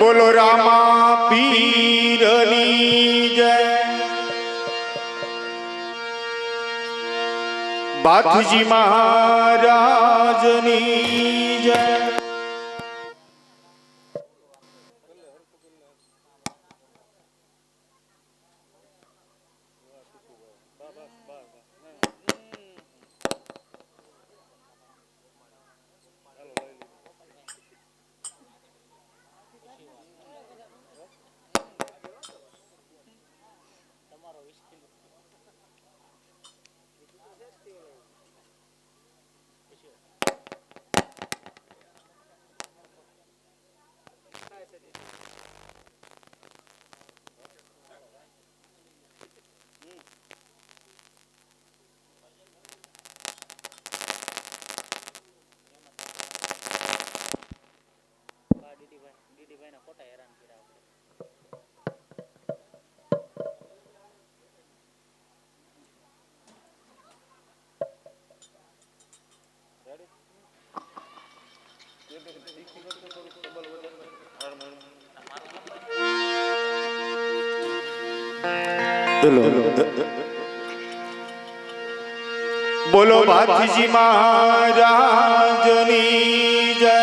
બોલો રામા પીરની જય, બાથુજી મહારાજની જય. બોલો ભાતીજી મહારાજની જય.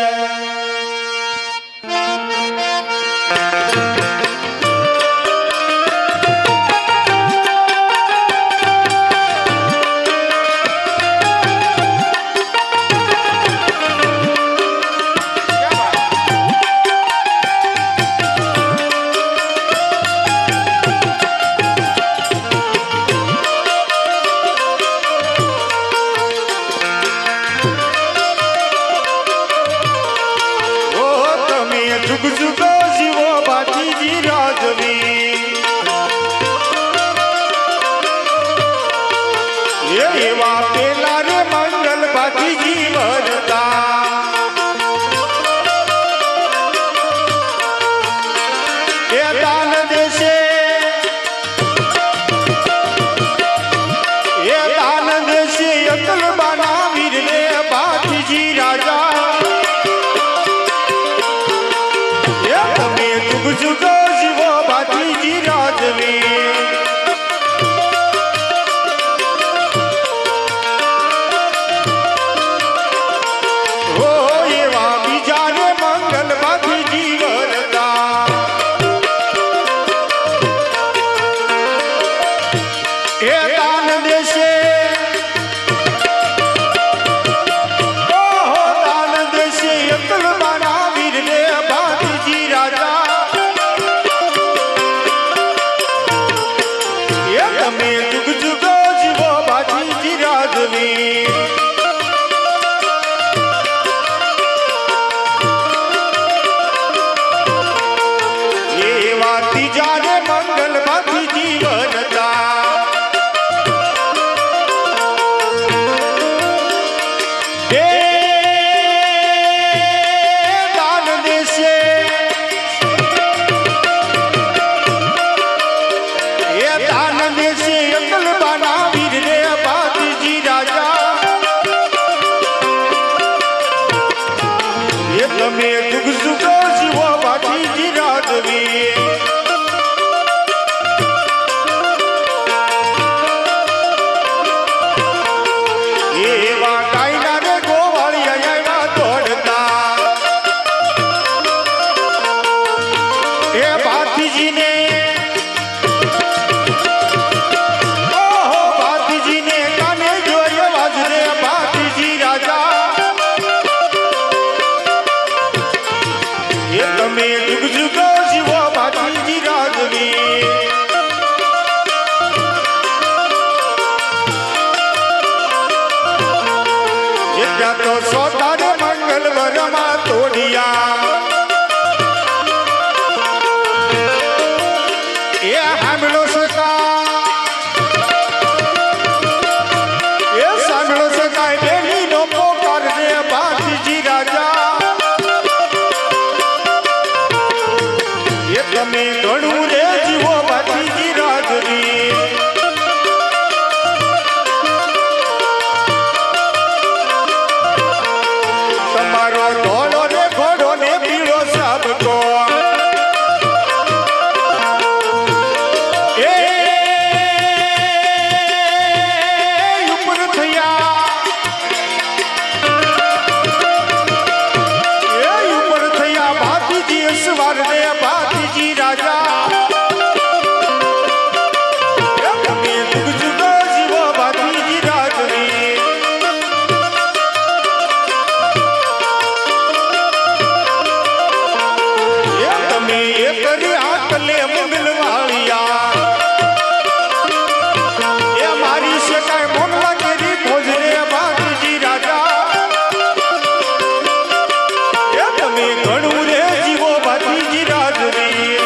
તમે ઘણું રે જીવો ભાતીજી રાજવી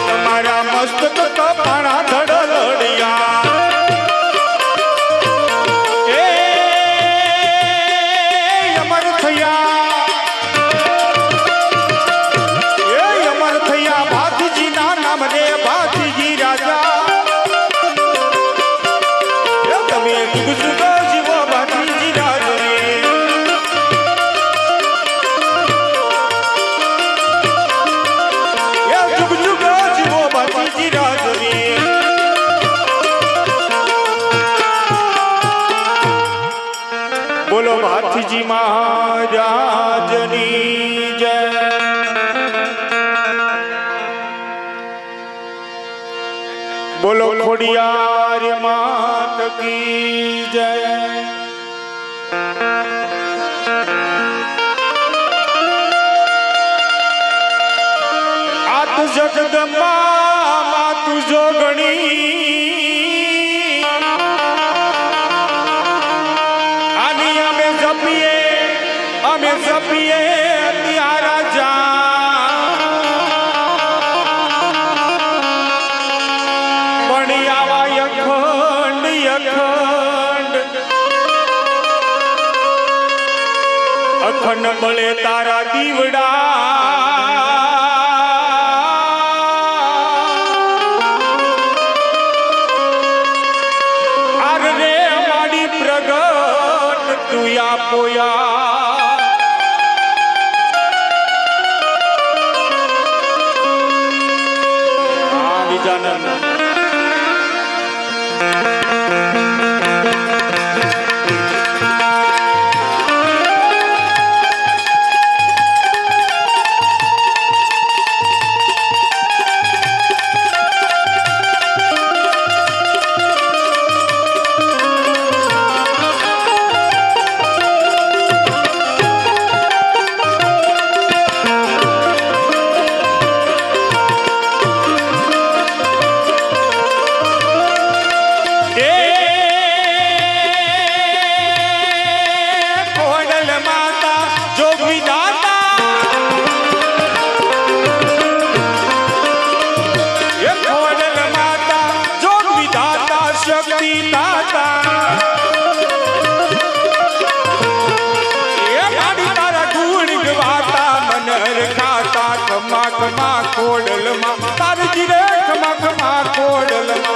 તમારા મસ્તક કપાણા ધડલડિયા એ અમર થયા ભાતીજી ના નામ રે ભાતીજી રાજા તમે જુગ જુગ જીવો ભાતીજી રાજ રે જુગ જુગ જીવો ભાતીજી રાજ રે બોલો ભાતીજી મહારાજની જય બોલો ખોડિયાર માત કી જય આત જગદંબા માતુ જોગણી આની અમે જપીએ ત્યારા જા અખંડ મળે તારા દીવડા આર રે માડી પ્રગટ તું આપોયા વિજાનંદ ખમા ખમા કોડલમાં તારજી રે ખમા ખમા કોડલમાં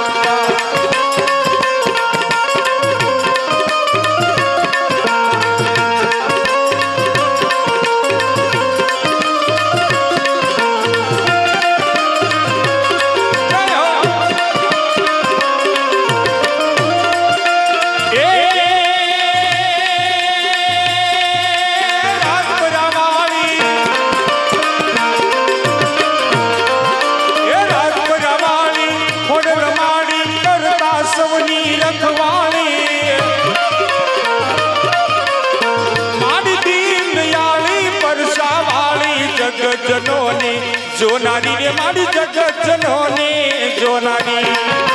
જનોની જોનારી રે મારી જગત જનોની જોનારી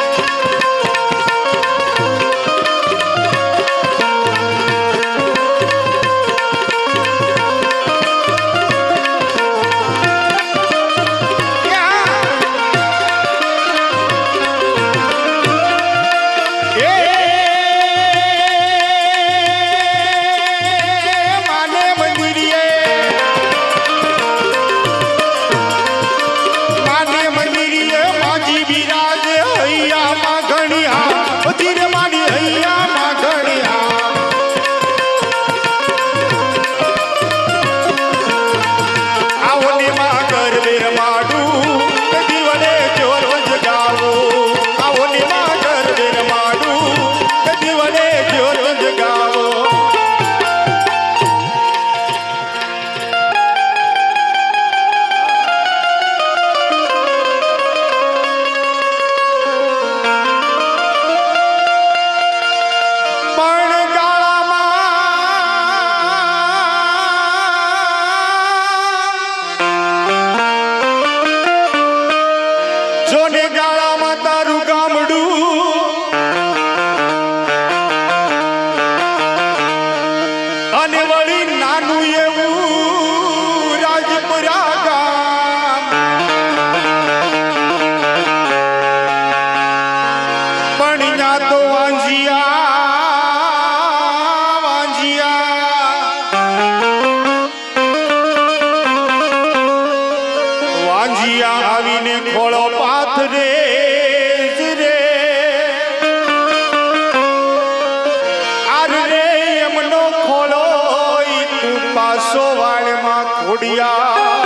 માને મંદિર માજી બિરાજે હૈયા માં રે રે આર રે એમનો ખોળો તું પાસો વાળમાં ખોડિયા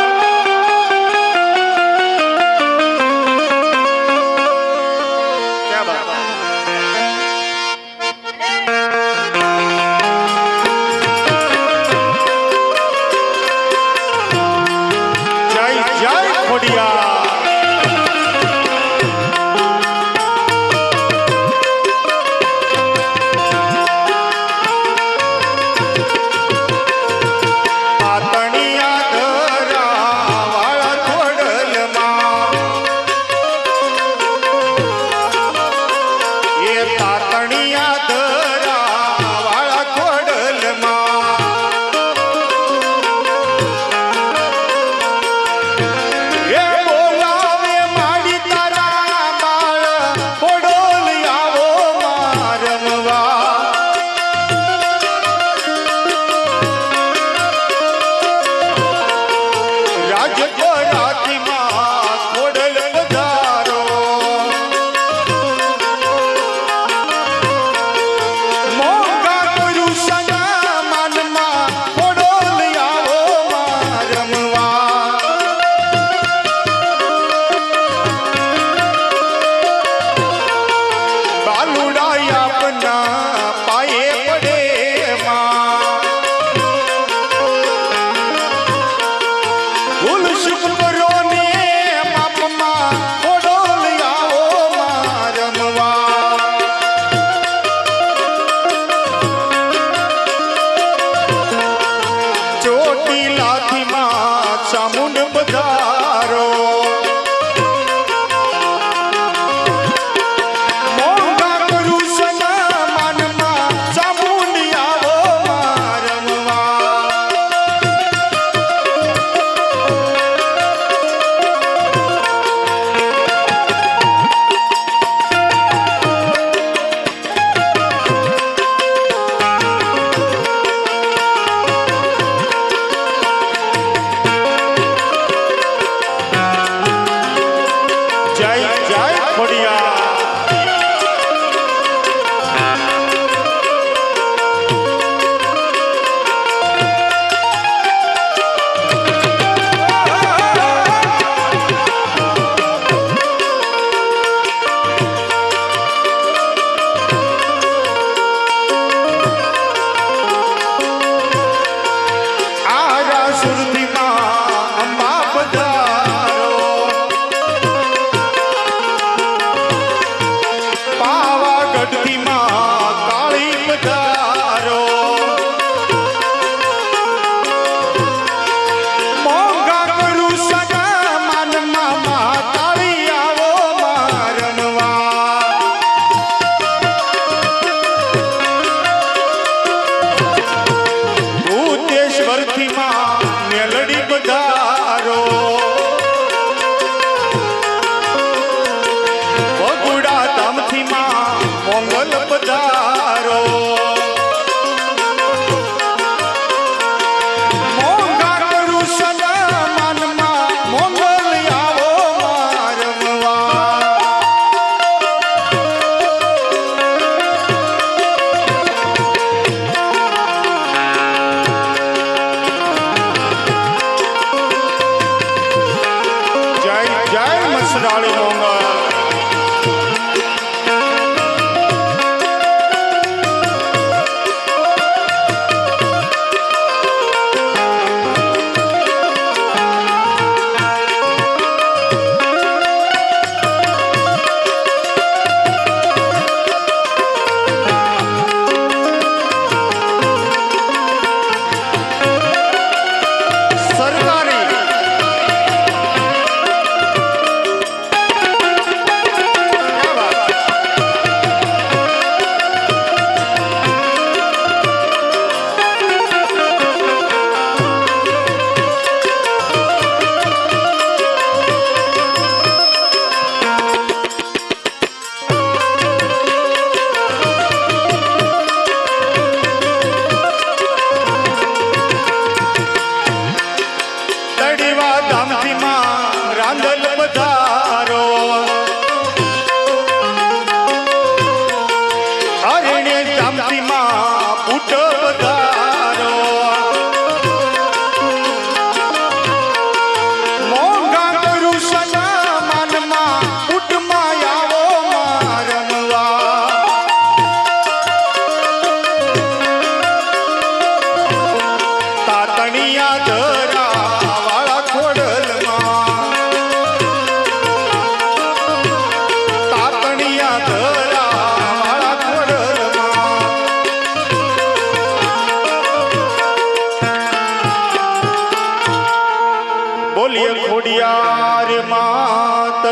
ચામુંડ પધારો મોંઘા કરું સમાનમાં ચામુંડ આવો રમવા મોંગલ પધારો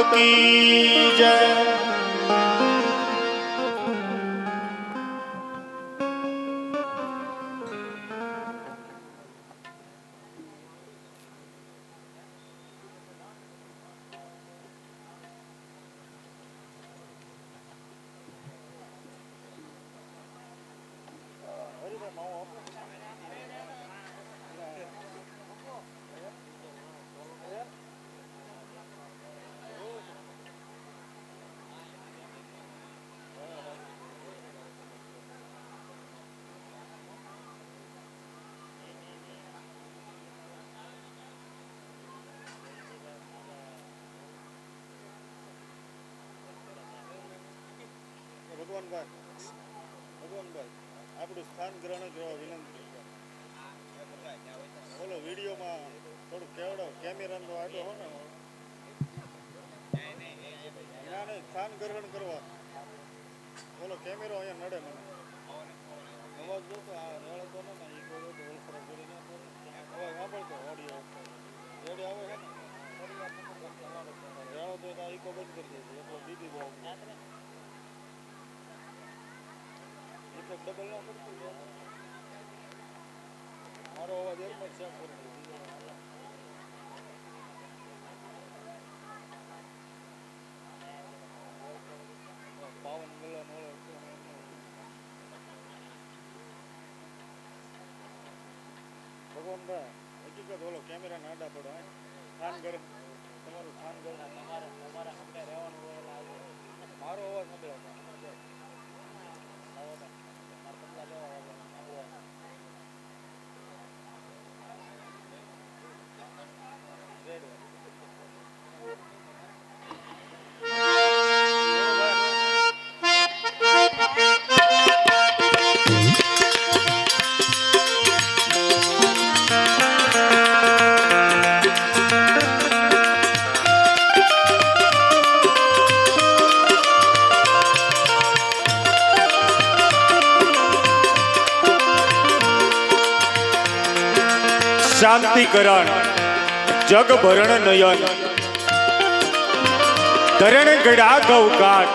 કી જય. ભગવાનભાઈ આપણું સ્થાન ગ્રહણ કરવા વિનંતી. બોલો વિડીયોમાં થોડુંક કેવડો કેમેરાનો આડો હો ને ના નહીં સ્થાન ગ્રહણ કરવા. બોલો કેમેરો અહીંયા નડે મને અવાજ જોતો આ રેડતો ને એ કોઈ અવાજ સાંભળતો ઓડિયો રેડી આવે છે ને રેડો તો ઈકો બંધ કરી દેજો એટલો દીદી બહુ ડબલ ના પડતું મારો અવાજ એકમાં ચેક કરી પાવન મિલન ભગવાનભાઈ હકીકત બોલો કેમેરા નાડા પડો સ્થાન કરે તમારું સ્થાન કરે તમારા આપણે રહેવાનું મારો અવાજ નથી આવતો. શાંતિકરણ જગ ભરણ નયન ધરણ ગડા ગૌકાટ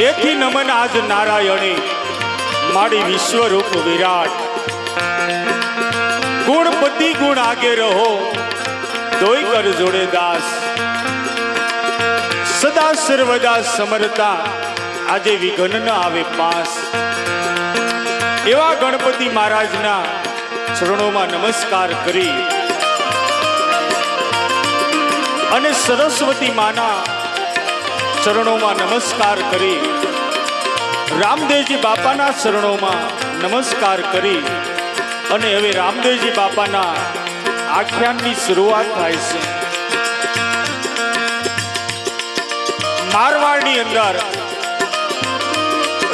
એથી નમન આજ નારાયણે માડી વિશ્વરૂપ વિરાટ ગુણપતિ ગુણ આગે રહો દોઈ કર જોડે દાસ સદા સર્વદા સમરતા આજે વિઘ્ન ન આવે પાસ એવા ગણપતિ મહારાજના ચરણોમાં નમસ્કાર કરી અને સરસ્વતી માના ચરણોમાં નમસ્કાર કરી રામદેવજી બાપાના ચરણોમાં નમસ્કાર કરી અને હવે રામદેવજી બાપાના આખ્યાનની શરૂઆત થાય છે. મારવાડની અંદર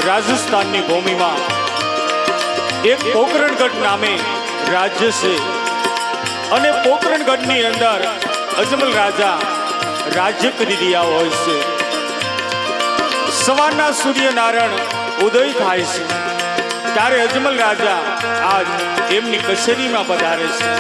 રાજસ્થાનની ભૂમિમાં એક પોકરણગઢ નામે રાજ્ય છે અને પોકરણગઢની અંદર અજમલ રાજા રાજ્ય કરી રહ્યા હોય છે. સવારના સૂર્યનારાયણ ઉદય થાય છે ત્યારે અજમલ રાજા આજ એમની કચેરીમાં પધારે છે.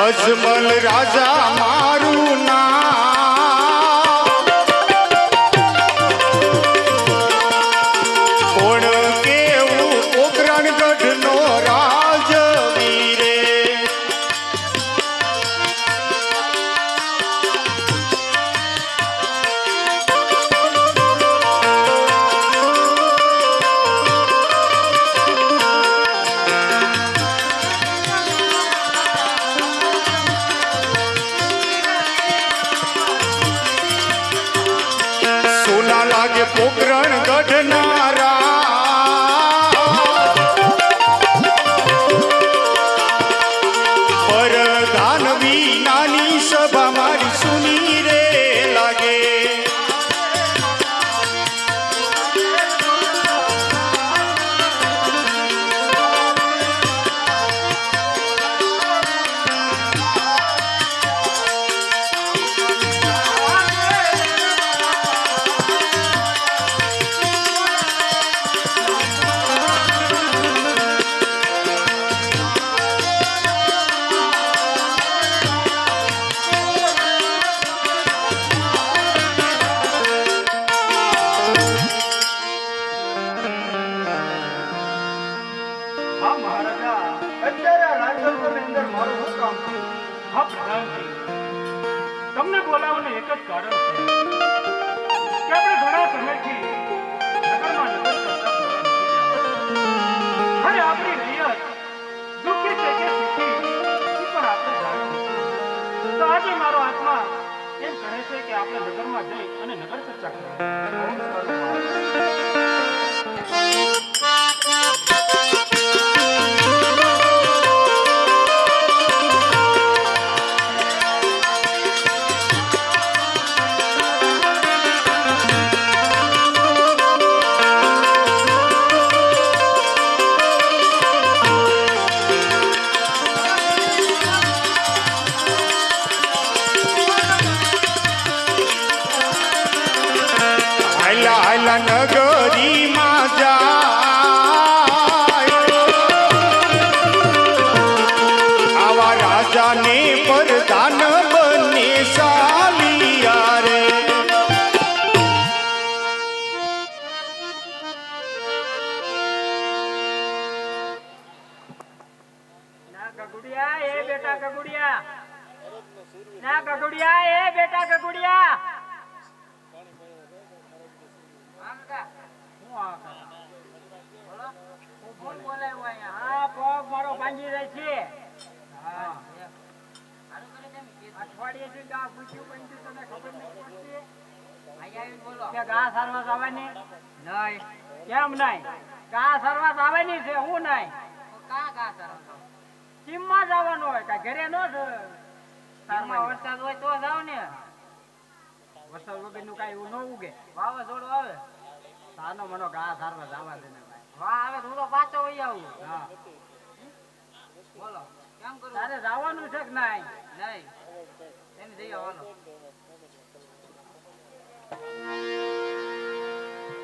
અજમલ રાજા મારું નામ કોણ કેવું પોકરણગઢનો રાજવીરે પોકરણ ગઢનારા પરધાન વિનાની સભા મારી સુની રે લાગે. હા મહારાજા, અત્યારે આ રાજતંત્રની અંદર મારું શું કામ છે? હા પ્રધાનજી, તમને બોલાવવાનું એક જ કારણ છે કે આપણે ઘણા સમયથી નગરમાં નગર કરતા ફરવા નથી ગયા. અને આપણી રૈયત દુઃખી છે કે સુખી એ પણ આપણે જાણીએ છીએ. તો આજે મારો આત્મા એમ કહે છે કે આપણે નગરમાં જઈ અને નગર ચર્ચા કરીએ. બહુ સારું હાલા હાલા નગરીમાં જાય આવા રાજાને પ્રધાન બને સાલિયા રે. ના ગગુડિયા એ બેટા ગગુડિયા, ના ગગુડિયા એ બેટા ગગુડિયા. હા, પગ મારો ભાંગી જાય છે. હા. અઠવાડિયેથી ગા પૂછ્યું પણ તને ખબર નથી પડતી. કે ગા સરવાસ આવવાની નહીં. કેમ નહીં? ગા સરવાસ આવવાની છે. હું નહીં ટીમમાં જવાનું હોય કાંઈ ઘરે ન વરસાદ હોય તો જાવ ને. વરસાદ વગર નું કઈ ન ઉગે. વાવાઝોડું આવે સાનો મનો ગા સારવા જવા દે ને ભાઈ. વાહ આવે તો પાછો હોય આવું. હા બોલો કેમ કરું? તારે જવાનું છે કે નહીં? નહીં એમ જઈ આવવાનો.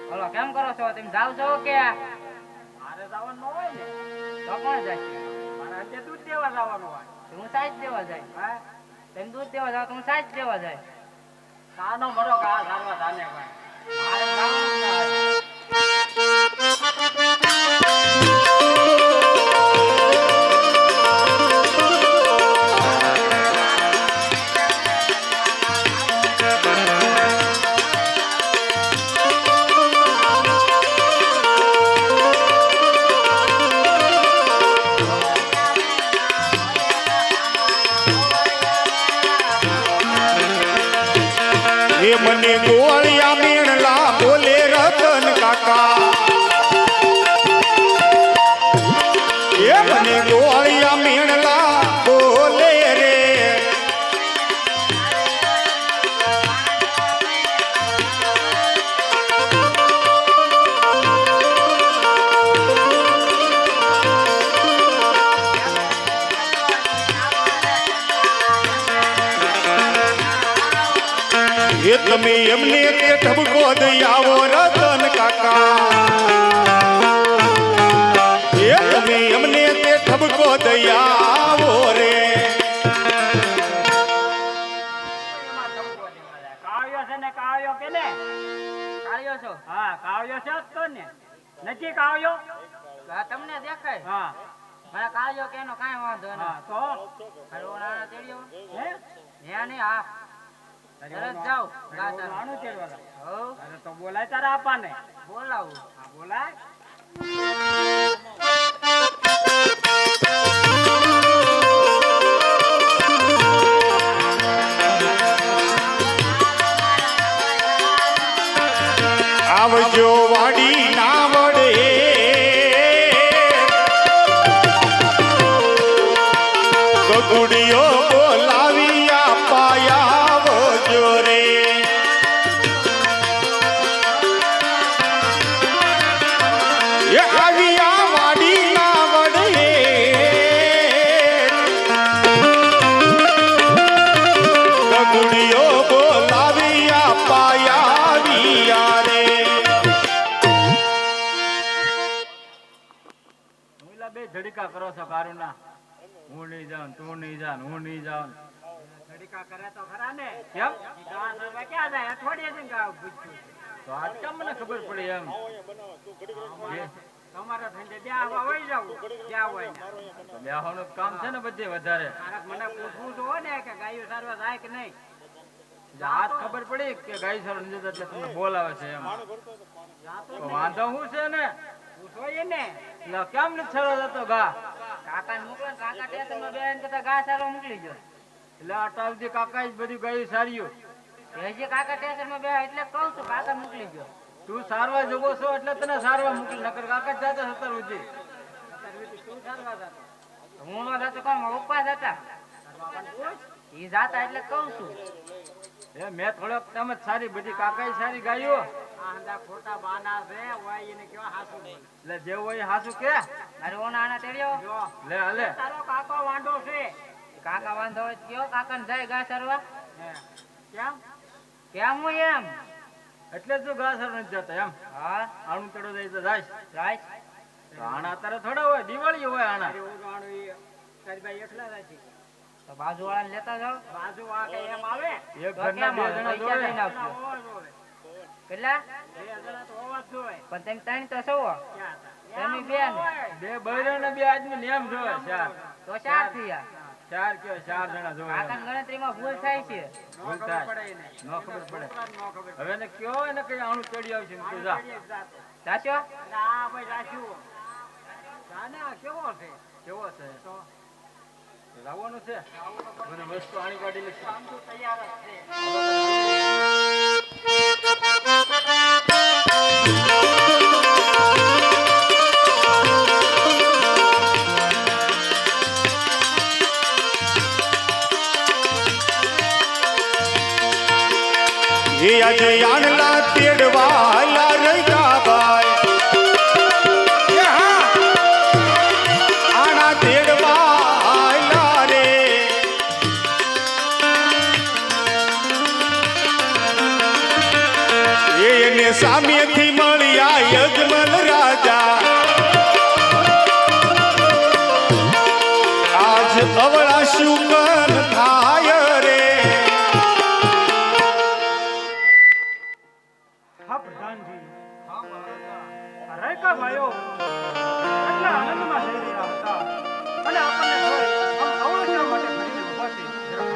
બોલો કેમ કરો છો? તમે જાવ છો કે? મારે જવાનું ન હોય ને તો કોણ જાય? મારે આજે દૂધ દેવા જવાનું હોય. હું સાઈજ દેવા જાય. હા તમે દૂધ દેવા જાવ તો હું સાઈજ દેવા જાય. સાનો મરો ગા સારવા જાને ભાઈ. મારે જવાનું નથી. એ મને ગોળિયા મેણલા બોલે રતન કાકા. એ મને ગોળિયા મેણલા બોલે રે. એ તમે એમને તે ઠબકો દઈ આવો રતન કાકા. એ તમે એમને તે ઠબકો દઈ આવો રે. કાવ્યો છે ને કાવ્યો કે ને? કાવ્યો છો? હા કાવ્યો છે તો ને. નથી કાવ્યો? તમને દેખાય. હા મને કાવ્યો કેનો કાંઈ વાંધો નહીં. હા તો હલો નાના તેડ્યો હે? ન્યા નહીં હા તરત જાવ નાનું તેડવા. હો અરે તો બોલાય તારા આપાને. બોલાવું. હા બોલાય. કરો છો કારુના? હું નહીં જાઉં, તું નહીં જાઉં, હું નહીં જાઉં. ઘડીકા કરે તો ખરા ને. કેમ? ઈ ગા સરવા ક્યાં જાય? અઠવાડિયે જઈને ગા પૂછ્યું. તો આજ કેમ મને ખબર પડી એમ? આવો અહીંયા બનાવો તું ઘડીક રહીને જે તમારે થઈને બે આવા વહી જાવું. જ્યાં હોય ને. તો બેહવાનું કામ છે ને બધે વધારે. તારક મને પૂછવું તો હોય ને કે ગાયો સારવા જાય કે નહીં. આજ ખબર પડી કે ગાય સર નથી જતા એટલે તમને બોલાવે છે એમ. પાણી ભરતો હોય તો પાણી જાતો તો વાંધો શું છે ને? પૂછો એને. એટલે કેમ નથી છેડો જતો ગા? કાકાને મોકલો ને કાકા ટેશનમાં બેહીને કહેતા ગા સારવા મોકલી ગયો. એટલે આટા સુધી કાકા જ બધી ગાયું સાર્યું. હજી કાકા ટેશનમાં બેહ્યા એટલે કહું છું કાકા મોકલી ગયો. તું સારવા જગો છો એટલે તને સારવા મોકલી, નકર કાકા જ જાતા સત્તર સુધી. અત્યારે તું સારવા જતો. હું નો જતો કોણ પપ્પા જતા ઈ જાતા એટલે કહું છું. એ મેં થોડોક તમે જ સારી બધી કાકા સારી ગાયો. આ હંધા ખોટા બાના છે હોય એને કેવા હાસુ બોલે. એટલે જે હોય હાસુ કે અરે ઓના આના તેડ્યો જો લે હાલે. તારો કાકો વાંઢો છે. કાકા વાંધો હોય તો કયો કાકા ને જાય ઘા સરવા. હે કેમ? કેમ હું એમ એટલે જ ઘા સર નથી જતા એમ. હા આણું તળો જાય તો જાય. રાઈટ તો આણા અત્યારે થોડા હોય, દિવાળી હોય આણા. તારી ઉગાણું ઈ તારી ભાઈ એકલા જ છે. તો બાજુ વાળાને લેતા જાઓ. બાજુ આ કઈ એમ આવે? એક ઘરના બે જણા પૈસા જોડે. લઈને આવજો. હોવા જોવે. કેટલા? 2 જણા તો હોવા જ જોવે. પણ તમે ત્રણ તો છો. ક્યાં હતા? તમે એમ બે ને? ન હોય. બે બૈરા ને બે આદમી ને એમ જોવે. ચાર તો ચાર થયા. ચાર કયો 4 જણા જોવે એમ. કાકા ગણતરીમાં ભૂલ થાય છે. નો ભૂલ ખબર થાય. પડે એને. ન ખબર પડે. છોકરાને નો ખબર પડે. હવે એને કયો એને કઈ આણું ચડી આવશે એમ તું જા. સાચો એટલે આ ભાઈ રાખ્યું. જાને આ કેવો છે? કેવો છે? તો લાવવાનું છે મને વસ્તુ આણી કાઢી લઈશું. આમ તો તૈયાર જ છે. એ આજે આણલા તેડવાલા રૈકા ભાઈ એ હા આણા તેડવાલા રે એને સામેથી મળ્યા યજમલ રાજા આજ અવળા શુકન થાય રે હા પ્રધાનજી. આ રાયકા ભાઈઓ એટલા આનંદમાં થઈ રહ્યા હતા અને આપણને જોઈ આમ અવળજણ માટે ફરીને ઊભા થઈ. જરા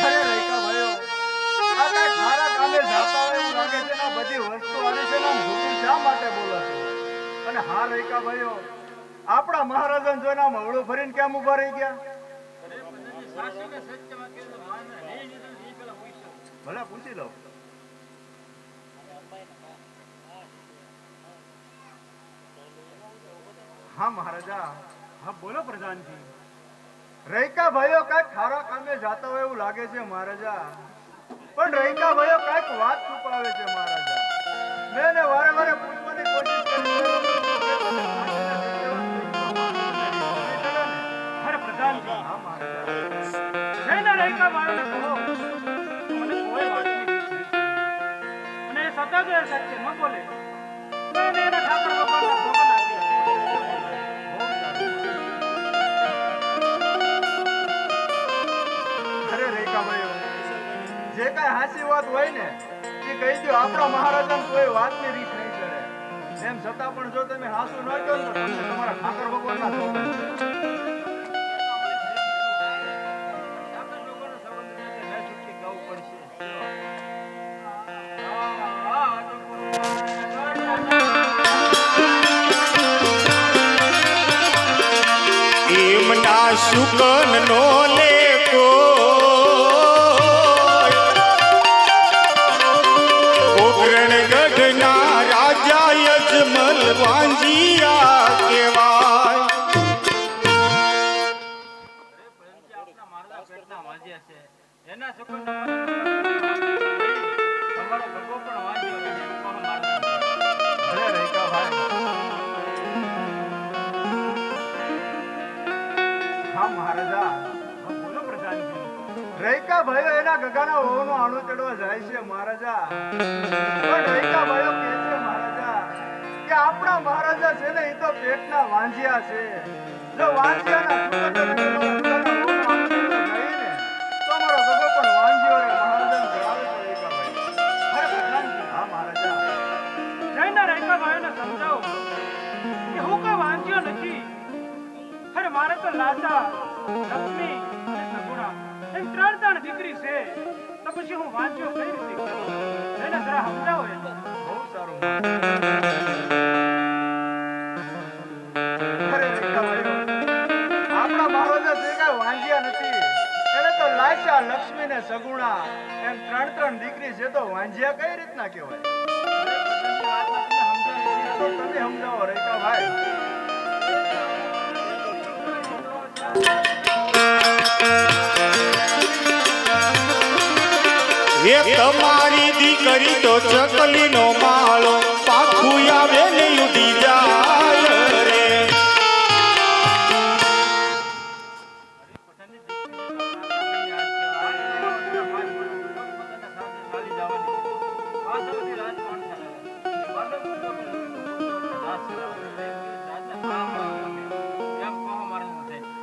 અરે રૈકા ભાઈઓ આ કાંઈ ખારા કામે જાતા હોય એવું લાગે છે ને આ બધી વસ્તુ આવી છે ને આમ જૂઠું શા માટે બોલો છો? અને હા રૈકા ભાઈઓ આપણા મહારાજાને જોઈને આમ હવળું ભરીને કેમ ઊભા રહી ગયા? ભલે પૂછી લો. હા મહારાજા. હા બોલો પ્રધાનજી. રૈકા ભાઈઓ કાંઈક ખારા કામે જાતા હોય એવું લાગે છે મહારાજા, પણ રૈકા ભાઈઓ કાંઈક વાત છુપાવે છે મહારાજા. મેં એને વારે વારે પૂછવાની કોશિશ કરી અરે પ્રધાનજી. હા મહારાજા. જઈને રાયકા ભાઈઓને કહો મને કોઈ વાતની બીક નથી. અને એ સતત એ સત્ય ન બોલે તો એને એના ઠાકર ભગવાનના ભોગન આપી આપે. અરે રૈકા ભાઈઓ જે કાંઈ હાચી વાત હોય ને એ કહી દો. આપણા મહારાજાને કોઈ વાતની રીત નહીં ચડે. એમ છતાં પણ જો તમે હાસુ ન કહો ને તો તમને તમારા ઠાકર ભગવાનના ભોગન છે. ઠાકર લોકોનો સંબંધ છે એટલે મેં છૂટકી કહું સુકન નો લેકો ઉગ્રણ ગઢના રાજા યજમલ વાંજિયા કહેવાય. આપણા મારા પેટના વાંજ્યા છે એના સુકન તમારો ભગવો પણ વાંજ્યો રહે એમ કહો મારા. ભલે રૈકા ભાઈ. હા મહારાજા. હા, બોલો પ્રધાનજી. રૈકા ભાઈઓ એના ગગાના વહુનો આણું ચડવા જાય છે મહારાજા. પણ રૈકા ભાઈઓ કહે છે મહારાજા કે આપણા મહારાજા છે ને એ તો પેટના વાંજિયા છે. જો વાંજિયાના સુકન ગગાના વહુનો આણું ચડવા જાય ને તો અમારો ગગો પણ વાંજિયો રે મહારાજાને જણાવે છે રૈકા ભાઈ. અરે પ્રધાનજી, હા મહારાજા. જઈને રૈકા ભાઈઓને સમજાવો કે હું કોઈ વાંચ્યો નથી. અરે મારે તો લાચા, લક્ષ્મી અને સગુણા એમ ત્રણ દીકરી છે, તો પછી હું વાંચ્યો કઈ રીતે કરું? જઈને જરા સમજાવો એને. બહુ સારું. અરે રૈકા ભાઈઓ, આપણા મહારાજા છે કાંઈ વાંજિયા નથી. એને તો લાચા, લક્ષ્મી ને સગુણા એમ ત્રણ દીકરી છે તો વાંજિયા કઈ રીતના કહેવાય? તો તમે સમજાવો રૈકા ભાઈ. હે તમારી દીકરી તો ચકલીનો માળો પાખું આવે ને ઉડી જાય રે.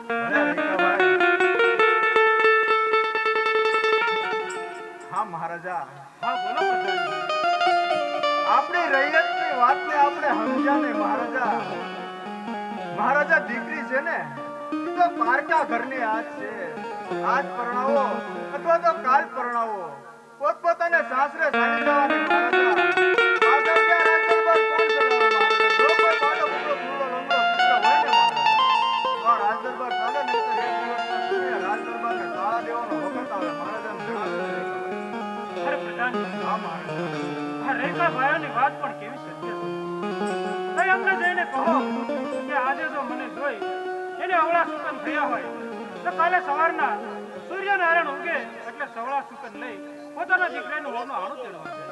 ભલે રૈકા ભાઈ. હા મહારાજા. હા, બોલો પ્રધાનજી. આપણી રૈયતની વાતને આપણે સમજ્યા નહીં મહારાજા. મહારાજા દીકરી છે ને એ તો પારકા ઘરની આજ છે. આજ પરણાવો અથવા તો કાલ પરણાવો, પોતપોતાને સાસરે ચાલી જવાની મહારાજા. પાછળ ક્યાં રાજદરબાર કોણ ચલાવે મહારાજા? જો કોઈ બાળો કુકડો ફૂલો લંગડો પુત્ર હોય ને મહારાજા, તો આ રાજદરબાર ચાલે ને તો એક દિવસના સમયે રાજદરબારને તાળા દેવાનો વખત આવે. મહારાજાને જણાવે છે. અરે પ્રધાનજી, હા મહારાજા. આ રેખા ભાઈઓની વાત પણ કેવી સત્ય છે. ભાઈ અમને જઈને કહો કે આજે જો મને જોઈ એને અવળા સુકન થયા હોય તો કાલે સવારના સૂર્યનારાયણ ઉગે એટલે સવળા સુકન લઈ પોતાના દીકરાનું વહુનું આણું તેડવા જાય.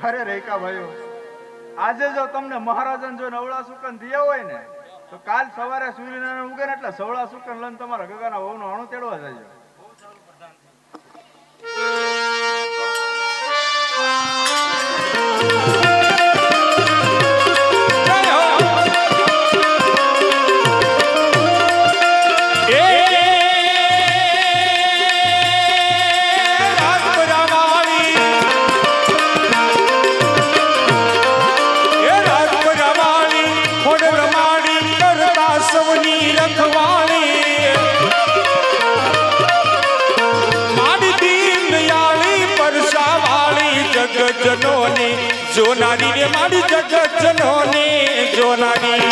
અરે રૈકા ભાઈઓ, આજે જો તમને મહારાજાને જો નવળા સુકન દિયા હોય ને તો કાલ સવારે સૂર્યનારાયણ ઉગે ને એટલે સવળા સુકન લઈને તમારા ગગાના વહુનું આણું તેડવા જજો. જનોને જોનારી રે મારી જગત જનોને જોનારી.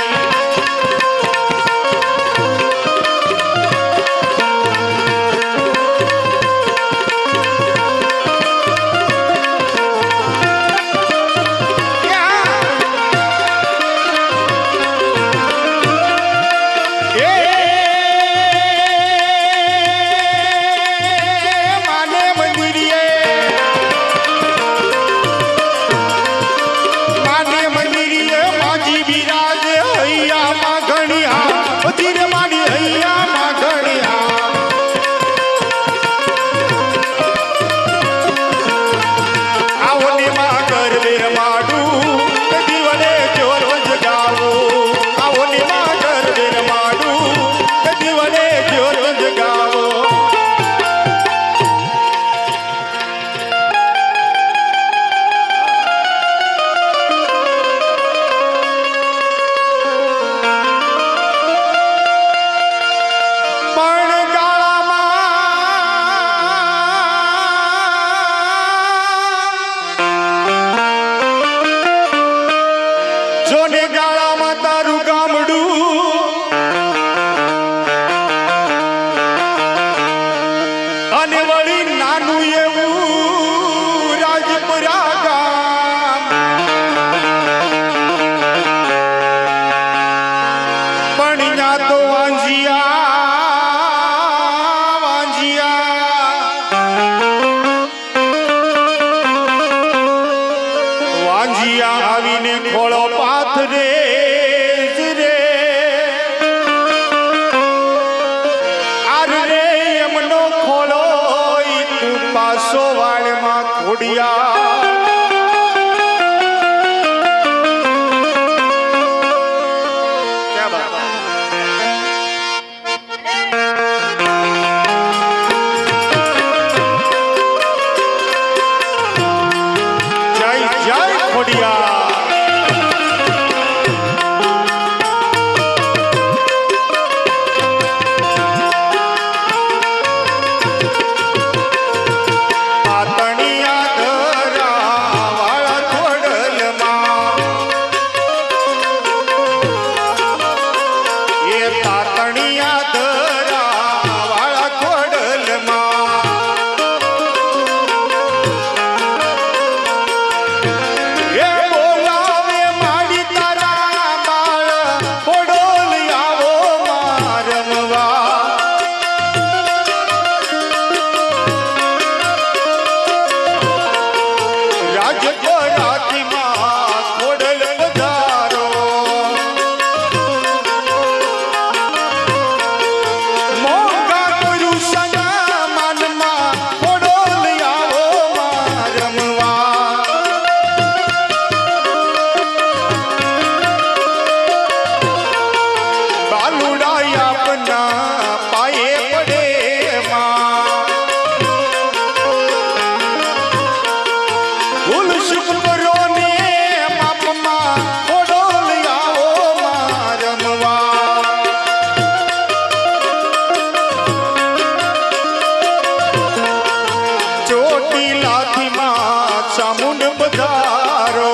માને મંદિરે માજી બિરાજે હૈયા ખોડિયા ક્યા બાત જય જય ખોડિયા ચામુંડ બજારો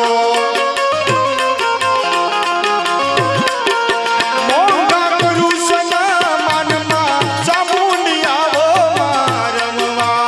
મોંઘા કરું સમાનમાં ચામુંડ આવો મારમવા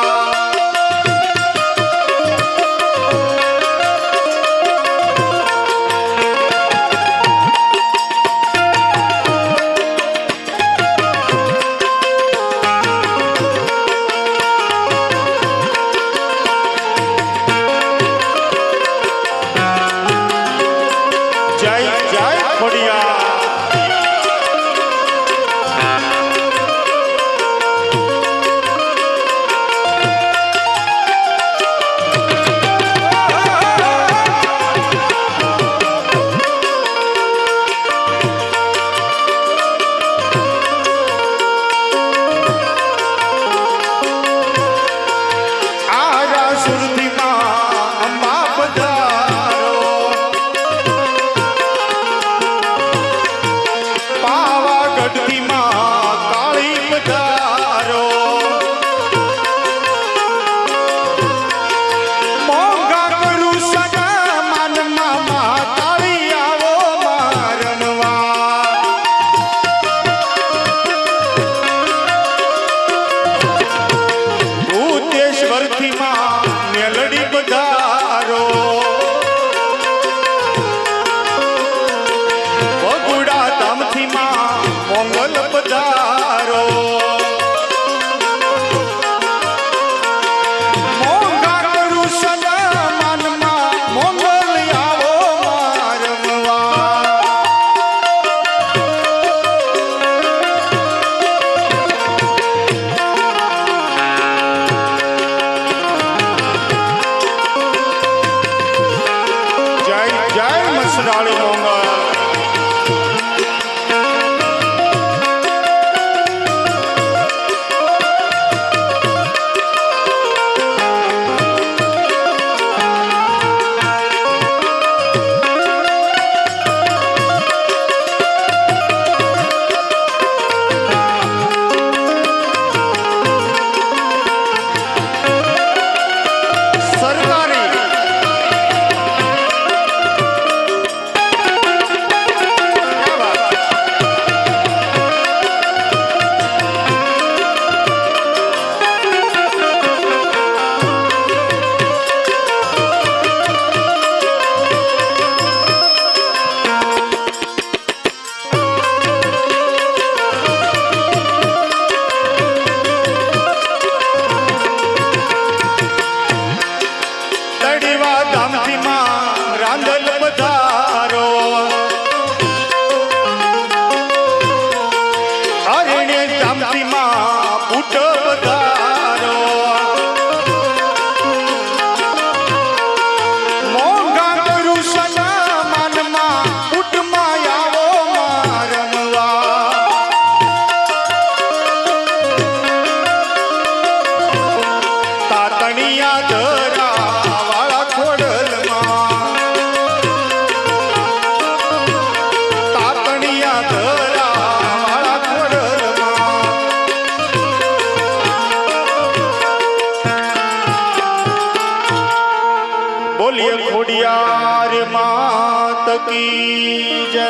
ખોડિયાર માત કી જય.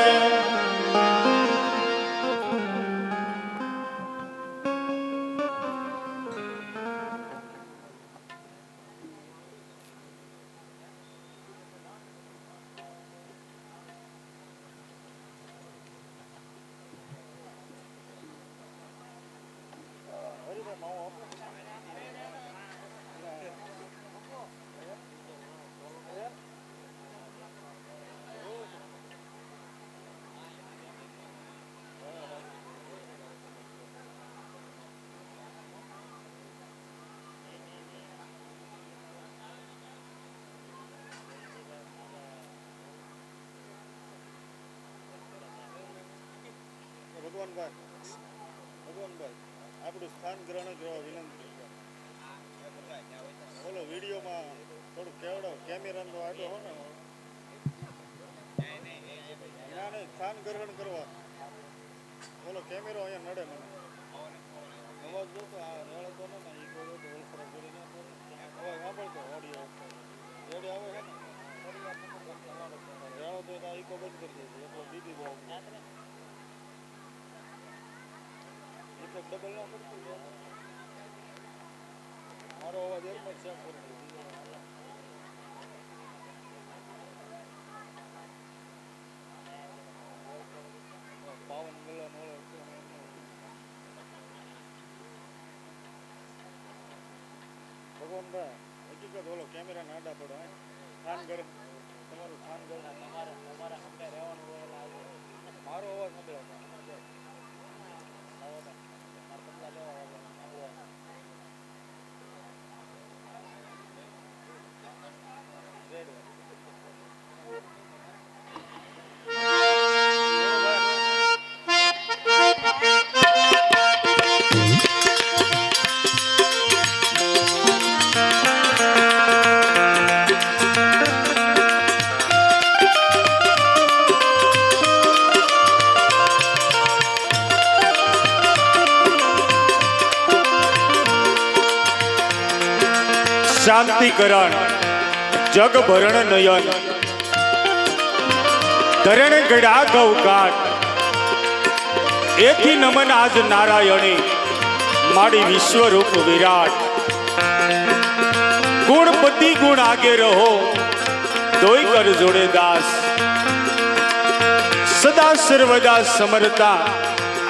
ભગવાનભાઈ આપણું સ્થાન ગ્રહણ કરવા વિનંતી. બોલો વિડીયોમાં થોડું કેવડો કેમેરાનો આડો હો ને ના નહીં સ્થાન ગ્રહણ કરવા. બોલો કેમેરો અહીંયા નડે મને અવાજ જોતો આ રેડો તો ને એ કોઈ તો ઓળખરા કરીને અવાજ સાંભળતો ઓડિયો રેડી આવે છે ને રેડો તો ઈકો બંધ કરી દેજો એટલે બીજી બહુ ડબલ ના પડતું મારો અવાજ એમ જ છે પાવન ગલન ભગવાનભાઈ હકીકત બોલો કેમેરા ના આડા પડો સ્થાન કરે તમારું સ્થાન કરે તમારા સમય રહેવાનું હોય મારો અવાજ સંભળાતો શાંતિકરણ જગ ભરણ નયન ધરણ ગડા ગૌકાટ એથી નમન આજ નારાયણે માડી વિશ્વરૂપ વિરાટ. ગુણપતિ ગુણ આગે રહો તોય કર જોડે દાસ સદા સર્વદા સમરતા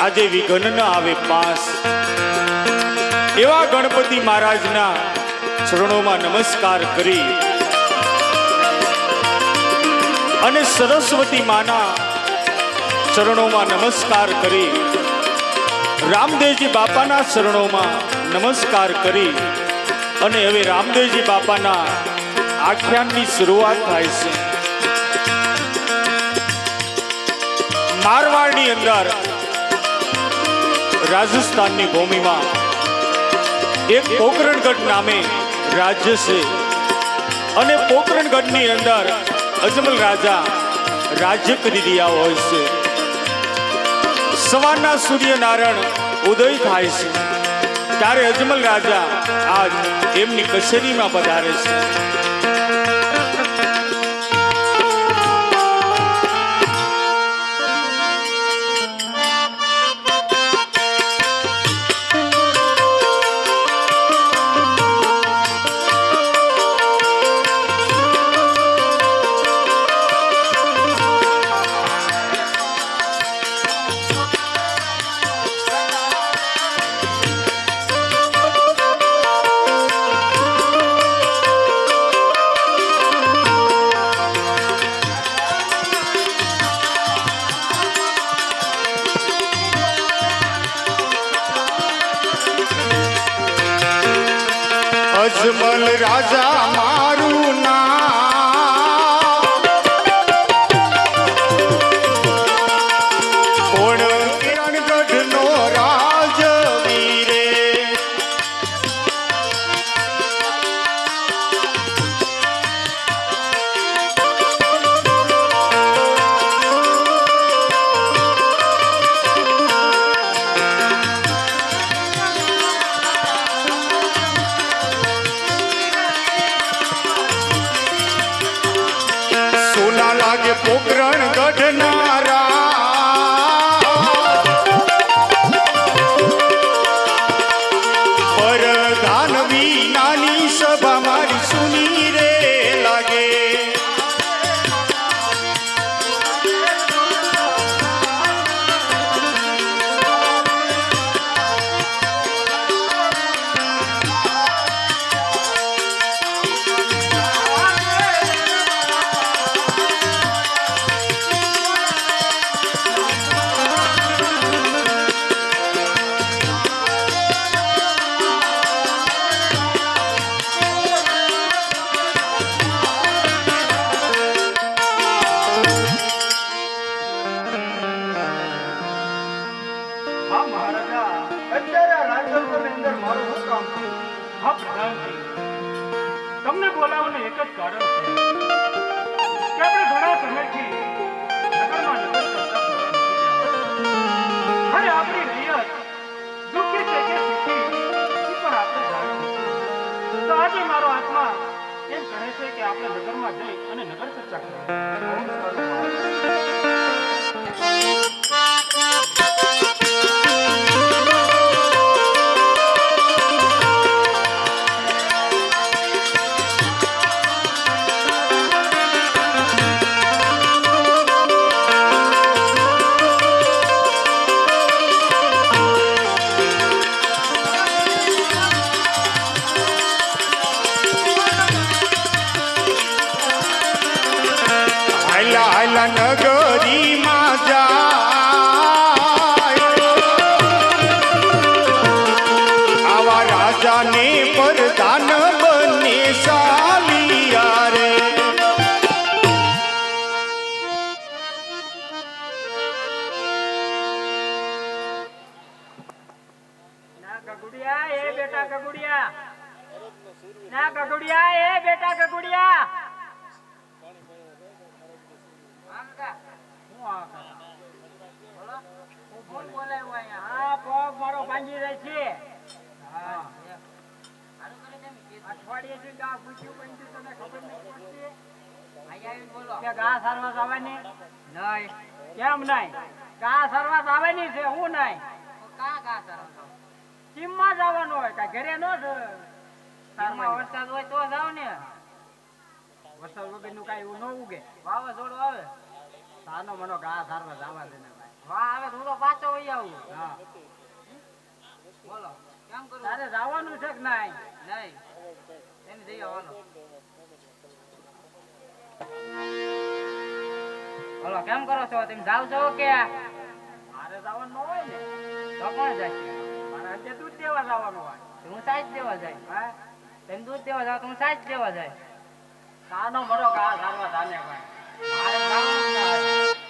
આજે વિઘ્ન ન આવે પાસ. એવા ગણપતિ મહારાજના ચરણોમાં નમસ્કાર કરી અને સરસ્વતી માના ચરણોમાં નમસ્કાર કરી રામદેવજી બાપાના ચરણોમાં નમસ્કાર કરી અને હવે રામદેવજી બાપાના આખ્યાનની શરૂઆત થાય છે. મારવાડની અંદર રાજસ્થાનની ભૂમિમાં એક પોકરણગઢ નામે રાજ્ય છે અને પોકરણગઢની અંદર અજમલ રાજા રાજ્ય કરી રહ્યા હોય છે. સવારના સૂર્યનારાયણ ઉદય થાય છે ત્યારે અજમલ રાજા આજ એમની કચેરીમાં પધારે છે. અજમલ રાજા મારું નામ કોણ કિરણગઢ નો રાજવીરે ગઢનારા પરધાન વિનાની સભા મારી સુની રે લાગે. હા મહારાજા અત્યારે આ રાજદરબારની અંદર મારું શું કામ છે? હા પ્રધાનજી, તમને બોલાવવાનું એક જ કારણ છે કે આપણે ઘણા સમયથી નગરમાં નગર કરતા અરે આપણી રૈયત દુઃખી છે કે સુખી એ પણ આપણે જાણીએ છીએ. તો આજે મારો આત્મા એમ કહે છે કે આપણે નગરમાં જઈ અને નગર ચર્ચા કરીએ. બહુ સારું હાલા નગરીમાં જાય આવા રાજાને પરધાન બને સાલિયા રે. ના ગગુડિયા એ બેટા ગગુડિયા, ના ગગુડિયા એ બેટા ગગુડિયા. આમ કા હું આ બોલો કોણ બોલાવ્યો અહીંયા? હા પગ મારો ભાંગી જાય છે. હા આનું કરી દે અઠવાડિયેથી ગા પૂછ્યું પણ તને ખબર નહીં પડતી. અહીંયા આવીને બોલો કે ગા સારવા આવવાની નહીં. કેમ નહીં? ગા સારવા આવવાની છે. હું નહીં કા ગા સારવા ચીમમાં જવાનું હોય કે ઘરે નો સારમાં વરસાદ હોય તો જાવ ને. વરસાદ વગરનું કાંઈ એવું ન ઉગે. વાવાઝોડું આવે સાનો મનો ગા સારવા જવા દે ને ભાઈ. વાહ આવે તો હું તો પાછો વહી આવું. હા બોલો કેમ કરું? તારે જવાનું છે કે નહીં? નહીં એમ જઈ આવવાનો. બોલો કેમ કરો છો? તમે જાવ છો કે? મારે જવાનું ન હોય ને તો કોણ જાય? મારે આજે દૂધ દેવા જવાનું હોય. હું સાઈજ દેવા જાય. હા તમે દૂધ દેવા જાવ તો હું સાઈજ દેવા જાય. સાનો મરો ગા સારવા જાને ભાઈ. મારે જવાનું ના હોય.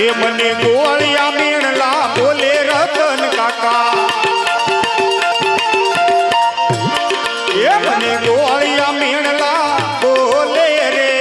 એ મને ગોળિયા મેણલા બોલે રતન કાકા. એ મને ગોળિયા મેણલા બોલે રે.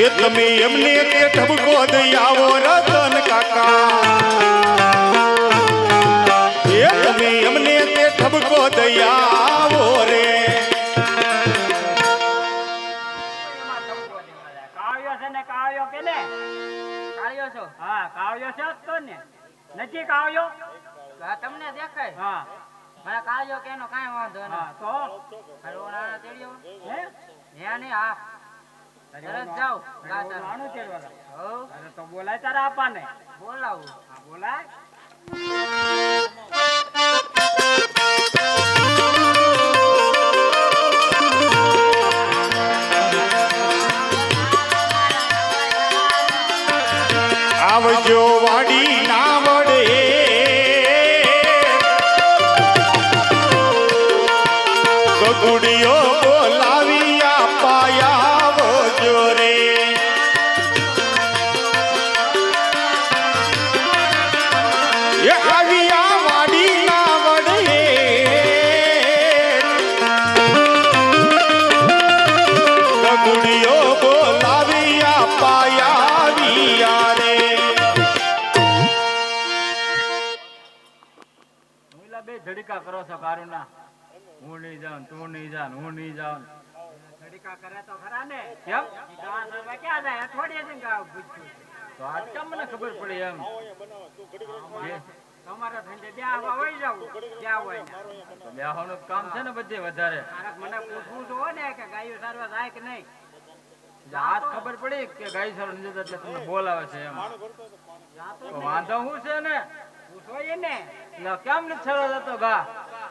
એ તમે એમને તે ઠપકો દઈ આવો રતન કાકા. એ તમે એમને તે ઠપકો દઈ આવો રે. કાળિયો છે ને કાળિયો કે ને? કાળિયો છો? હા કાળિયો છે તો ને. નથી કાળિયો? તમને દેખાય? હા મને કાળિયો કેનો કાંઈ વાંધો નહીં. હા તો હરવણા તેડ્યો હે? હે ને હા તરત જાવ નાનું તેડવા. હો અરે તો બોલાય તારા આપાને. બોલાવું? હા બોલાય. આવજો વાડી ગગુડીઓ બોલાવી પાયાવો જોરે એ આવ્યા વાડી ના વડે ગગુડીઓ બોલાવી પાયાવિયા રે ઓલા બે ધડીકા કરો છો કારુના હું નહીં જાઉં તું નહીં જાઉં હું નહીં જાઉં ધડીકા કરે તો ખરા ને કેમ ગાવા સરવા ક્યાં જાય અઠવાડિયે ગાવ પૂછ્યું તો આજ કેમ મને ખબર પડી એમ તમારા થઈને બે આવા વહી જાવ ક્યાં હોય ને બેહવાનું કામ છે ને બધે વધારે તારક મને પૂછવું તો હોય ને કે ગાયો સારવા જાય કે નહીં આજ ખબર પડી કે ગાય સર નથી એટલે તમને બોલાવે છે એમ તો વાંધો શું છે ને પૂછો ને એટલે કેમ નથી છેડો જતો ગા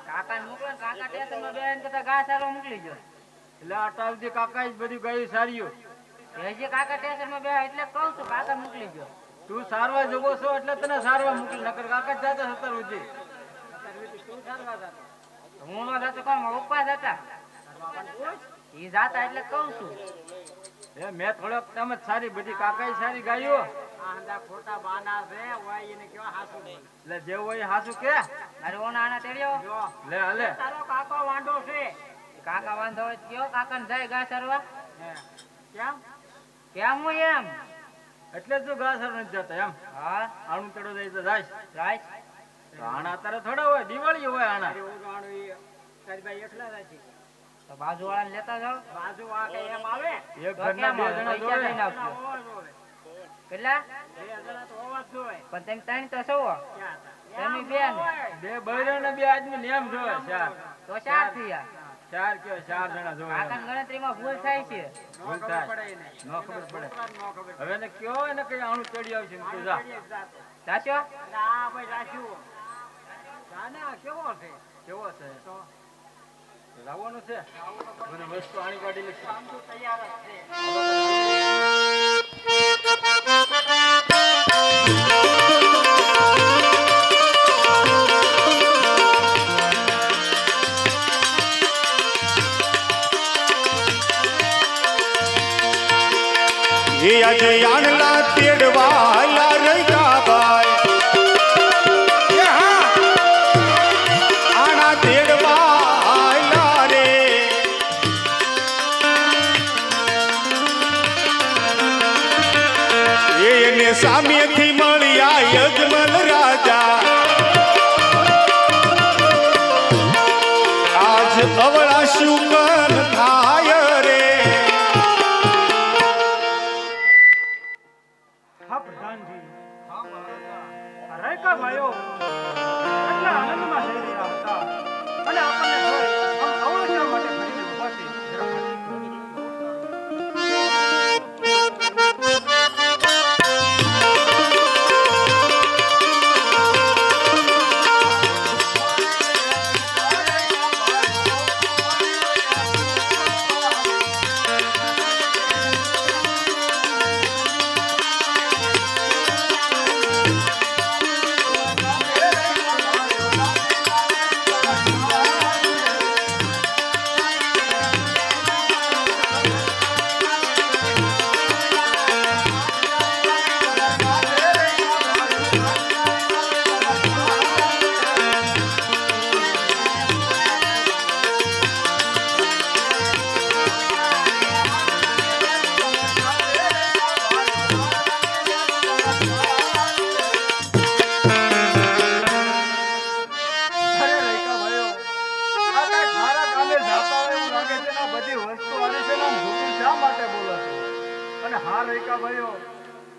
કાકા મોકલો કાકા ટેશનમાં બે એને કરતા ગા સારવા મોકલી જો એટલે અટાવજી કાકા જ બધું ગાયું સાર્યું જે કાકા ટેશનમાં બે એટલે કહું છું કાકા મોકલી જો તું સારવા જવો છો એટલે તને સારવા મોકલી નકર કાકા જ જાતા સત્તર સુધી તું સારવા જતો હું નો જતો કોણ ઉપવાસ હતા ઈ જાતા એટલે કહું છું એ મેં થોડોક તમે જ સારી બધી કાકા સારી ગાયો આંધા ખોટા બાના છે હોય એને કેવા હાસુ બોલે એટલે જે હોય હાસુ કે અરે ઓના આના તેડ્યો જો લે હલે તારો કાકો વાંઢો છે કાકા વાંધો હોય કયો કાકાને જાય ગા સરવા કેમ કેમ હું એમ એટલે જ ઘા સર નથી જતા એમ હા આણું ચડો જાય તો જાય રાઈટ તો આણા અત્યારે થોડા હોય દિવાળી હોય આણા તારી ભાઈ એકલા જ છે તો બાજુ વાળાને લેતા જાઓ બાજુ વાળા કઈ એમ આવે એક ઘરના બે જણા જોડે કેટલા પણ તેમ ત્રણ તો છો તમે બે ને બે બૈરા ને બે આદમી ને એમ જોવે ચાર તો ચાર થયા ચાર કયો ચાર જણા જોવે એમ. કાકાની ગણતરીમાં ભૂલ થાય છે ભૂલ થાય ન ખબર પડે હવે ને કયો એને કઈ આણું ચડી આવશે ને તું જા સાચો ના ભાઈ રાખ્યું ના કેવો છે કેવો છે લાવવાનું છે મને વસ્તુ આણી કાઢી લઈશ તૈયાર જ છે એ આજે આણલા તેડવાલા રૈકા ભાઈ આણા તેડવાલા રે એને સામેથી મળ્યા યજમલ રાજા આજ અવળા શુકન થાય રે હા પ્રધાનજી રૈકા ભાઈઓ એટલા આનંદમાં જઈ રહ્યા હતા અને આપણને જોઈ આમ અવળા માટે ફરીને ઊભા છે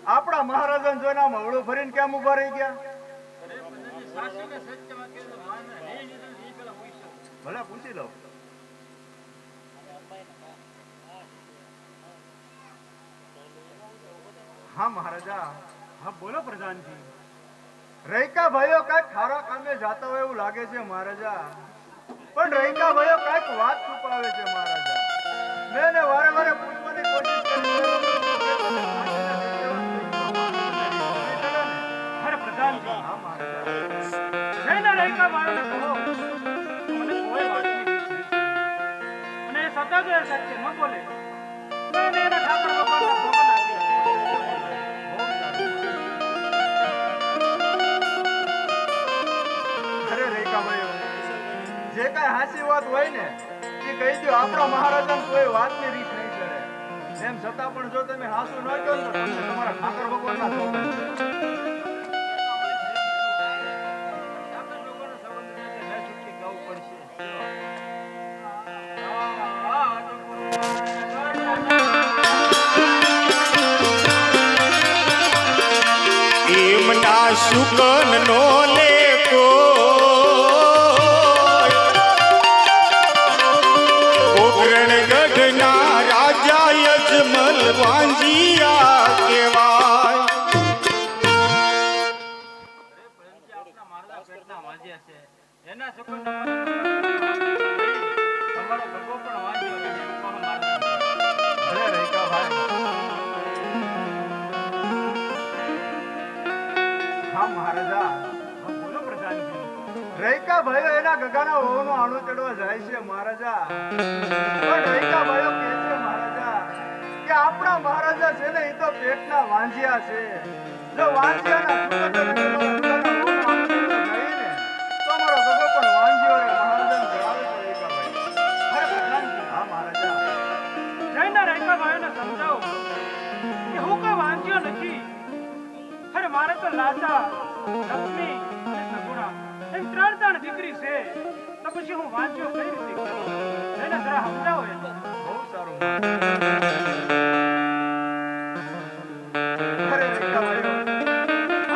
આપણા મહારાજા જોઈને આમ હવળું ફરીને કેમ ઉભા રહી ગયા ભલે પૂછી લો હા મહારાજા હા બોલો પ્રધાનજી રૈકા ભાઈઓ કઈક ખારા કામે જાતા હોય એવું લાગે છે મહારાજા પણ રૈકા ભાઈઓ કઈક વાત છુપાવે છે મહારાજા મેં એને વારે વારે પૂછવાની કોશિશ કરી અરે પ્રધાનજી હા મહારાજા રૈકા ભાઈઓને કહો મને કોઈ વાતની રીત નથી બધા જ સત્ય ન બોલે તો એને એના ઠાકર ભગવાનના ભોગન આપ્યા. અરે રેખાભાઈઓ, જે કાંઈ હાચી વાત હોય ને એ કહી દો. આપણા મહારાજાને કોઈ વાતની રીત નહીં ચડે. એમ છતાં પણ જો તમે હાસુ ન કહો ને તો તમને તમારા ઠાકર ભગવાનના ધોરણ છે. એમના શુકન નો લેકો ઉગ્રણ ગઢના રાજા યજમલ વાંજિયા કહેવાય. એના સુકન તમારો ભગો પણ વાંચ્યો રહે એમ કહો મારા. અરે રેખાભાઈ, હા મહારાજા. બોલો પ્રધાનજી. રેખાભાઈઓ એના ગગાના વહુનો આણો ચડવા જાય છે મહારાજા. પણ રેખાભાઈઓ કહે છે મહારાજા કે આપણા મહારાજા છે ને એ તો પેટના વાંજિયા છે. જો વાંજિયાના સુગંધ અને તમારા ગગાના વહુનો આણો ચડવા જાય ને તો અમારો ગગો પણ વાંજિયો રે. મહારાજાને જણાવે છે રેખાભાઈ. અરે પ્રધાનજી, હા મહારાજા. જયના રાયકા ભાઈઓને સમજાવો કે હું કઈ વાંચ્યો નથી. અરે મારે તો લાચા, લક્ષ્મી અને સગુણા એમ ત્રણ દીકરી છે, તો પછી હું વાંચ્યો કઈ રીતે કરું? એને જરા સમજાવો એને. બહુ સારું મહારાજા. અરે રેખાભાઈઓ,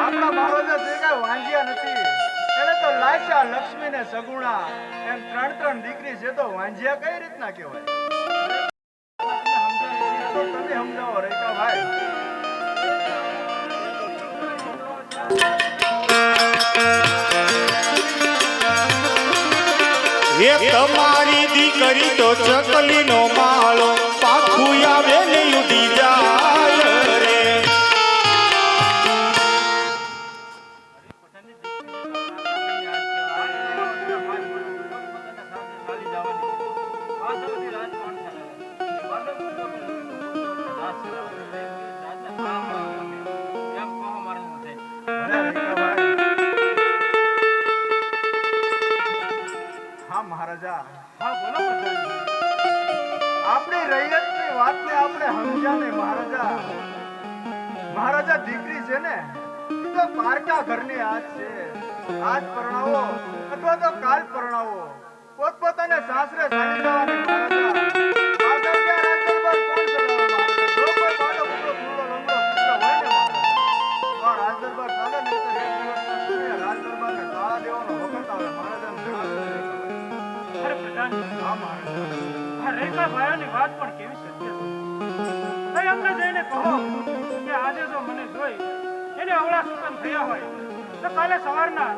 આપણા મહારાજા જે કાંઈ વાંજ્યા નથી એને તો લાશા, લક્ષ્મી ને સગુણા એમ ત્રણ દીકરી છે તો વાંજ્યા કઈ રીતના કહેવાય? તો તમે સમજાવો રેખાભાઈ. એ તમારી દીકરી તો ચકલીનો માળો પાખું આવે ને ઉડી જાય રે. ભલે રેખાભાઈ. હા મહારાજા, હા બોલો પ્રધાનજી. આપણી રૈયતની વાતને આપણે સમજ્યા ને મહારાજા. મહારાજા દીકરી છે ને એ તો પારકા ઘરની આજ છે. આજ પરણાવો અથવા તો કાલ પરણાવો, પોતપોતાને સાસરે ચાલી જવાની મહારાજા. પાછળ ક્યાં રાજદરબાર કોણ ચલાવે મહારાજા? જો કોઈ બાળો બુડો ફૂલો લંગડો પુત્ર હોય ને મહારાજા તો આ રાજદરબાર ચાલે ને તો એક દિવસના સમયે રાજદરબારને તાળા દેવાનો વખત આવે. મહારાજાને જણાવે છે. અરે પ્રધાનજી, હા મહારાજા. આ રેખા ભાઈઓની વાત પણ કેવી સત્ય છે. ભાઈ અમને જઈને કહો કે આજે જો મને જોઈ એને અવળા સુકન થયા હોય તો કાલે સવારના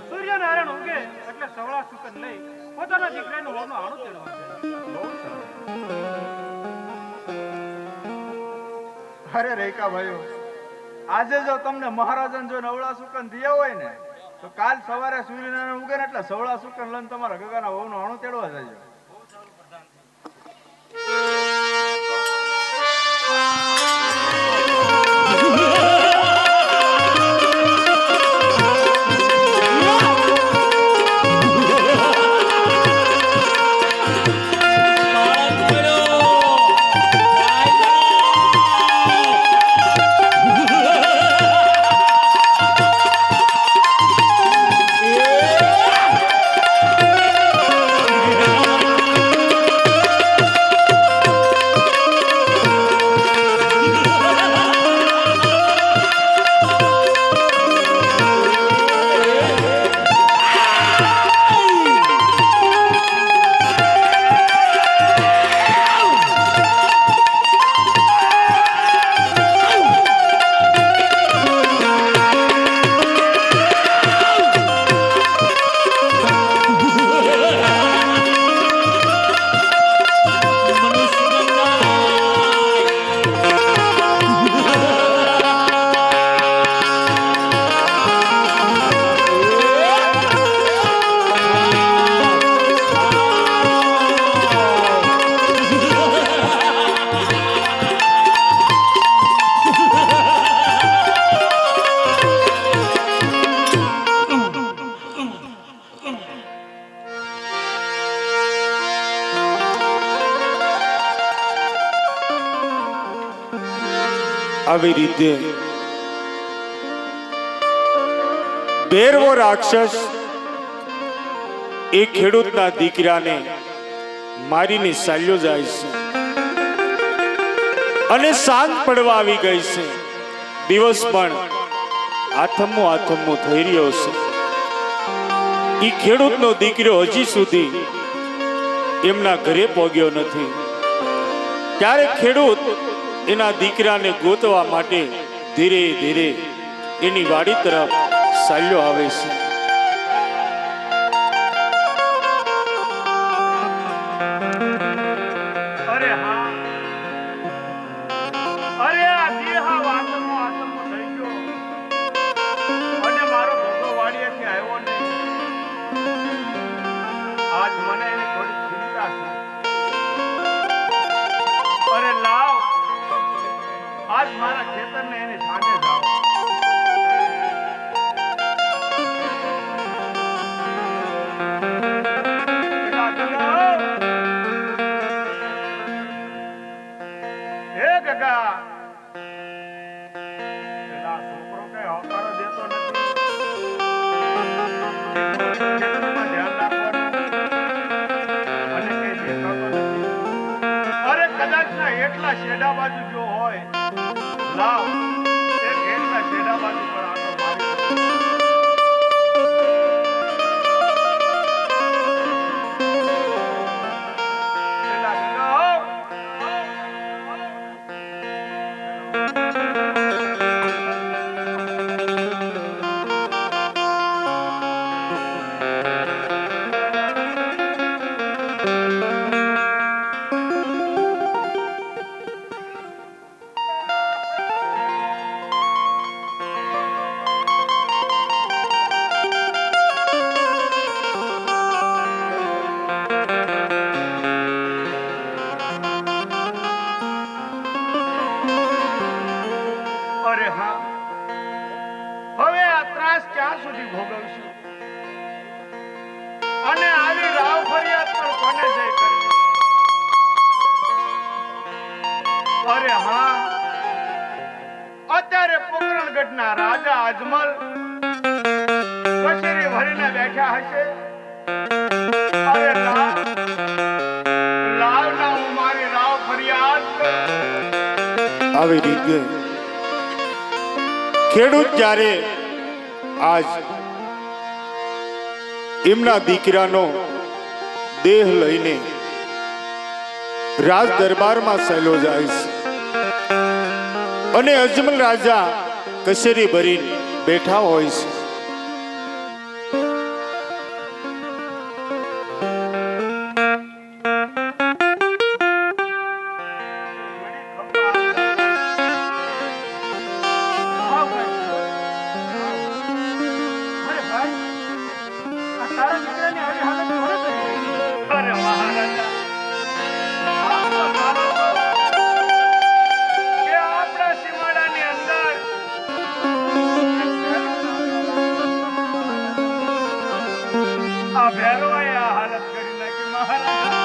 સૂર્યનારાયણ ઉગે એટલે સવળા સુકન લઈ પોતાના દીકરાનું વહુનું આણું તેડવા જાય. બહુ સારું. અરે રેખા ભાઈઓ, આજે જો તમને મહારાજાને જો નવળા સુકન દિયા હોય ને તો કાલ સવારે સૂર્યનારાયણ ઉગે ને એટલે સવળા સુકન લઈને તમારા ગગાના વહુનું આણું તેડવા જજો. એ આવી રીતે ભેરવો રાક્ષસ એ ખેડૂતના દીકરાને મારીને ચાલ્યો જાય છે અને સાંજ પડવા આવી ગઈ છે. દિવસ પણ આથમો આથમો થઈ રહ્યો છે. એ ખેડૂતનો દીકરો હજી સુધી એમના ઘરે પહોંચ્યો નથી. ત્યારે ખેડૂત એના દીકરાને ગોતવા માટે ધીરે ધીરે એની વાડી તરફ ચાલ્યો આવે છે. અરે હા, અરે આ દેહ આતમો આતમો થઈ ગયો અને મારો ભગો વાડીએથી આવ્યો નહીં. આજ મને એની થોડી ચિંતા છે. અરે લાવ, આજ મારા ખેતરને એની સામે જાઓ. હે ગગા, પેલા છોકરો કઈ હોકારો દેતો નથી. ખેતરમાં ધ્યાન રાખવાનું અને કઈ દેખાતો નથી. અરે કદાચ ના એટલા શેડા બાજુ જો હોય, લાવ એક એટલા શેડા બાજુ પર આટો મારી દો. પેલા ગગા, અરે હા, હવે આ ત્રાસ ક્યાં સુધી ભોગવશું અને આવી રાવ ફરિયાદ પણ કોને જઈ કરવી? અરે હા, અત્યારે પોકરણગઢના રાજા અજમલ કચેરી ભરીને બેઠા હશે. અરે લાવ ના હું મારી રાવ ફરિયાદ કરું. આવી રીતે ખેડૂત જ્યારે આજ એમના દીકરાનો દેહ લઈને રાજ દરબારમાં ચાલ્યો જાય છે અને અજમલ રાજા કચેરી ભરીને બેઠા હોય છે. અરે ભાઈ, આ તારા દીકરાની આવી હાલત કોણે કરી? અરે મહારાજા, આપનો મારો કે આપણા સીમાડાની અંદર આ ભેરવાએ આ હાલત કરી નાખી મહારાજા.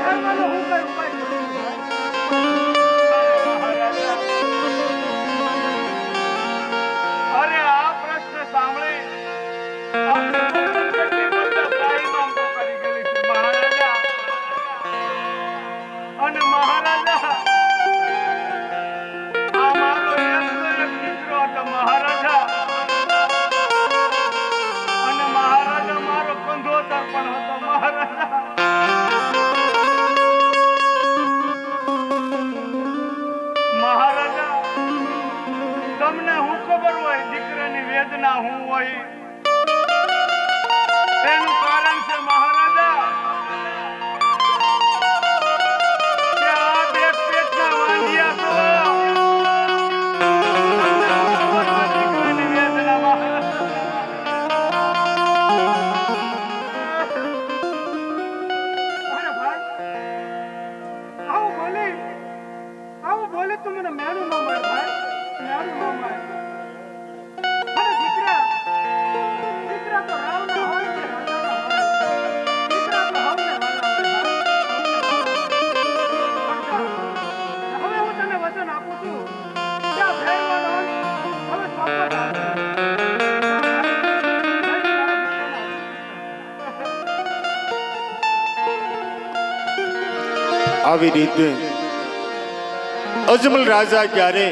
ઘરવાળો હું કઈ ઉપાય કરું ભાઈ? અરે આ પ્રશ્ન સાંભળી આપણે કેટલી બધા પ્રાણીમાં તો કરી ગયેલી છે મહારાજા. અને મહારાજા, આ મારો એકનો એક દીકરો હતો મહારાજા. અને મહારાજા મારો કંધોતર પણ હતો મહારાજા. મહારાજા, તમને હું ખબર હોય દીકરાની વેદના હું હોય? એનું કારણ છે મહારાજા કે આ બે પેટના વાંઢિયા તો તમને હું ખબર હોય દીકરાની વેદના મહારાજા. અરે ભાઈ, આવું બોલે તું મને મેણું ન મળે ભાઈ, મેણું ન મળે. અરે દીકરા તો રાવના હોય છે. આવી રીતે અજમલ રાજા ક્યારે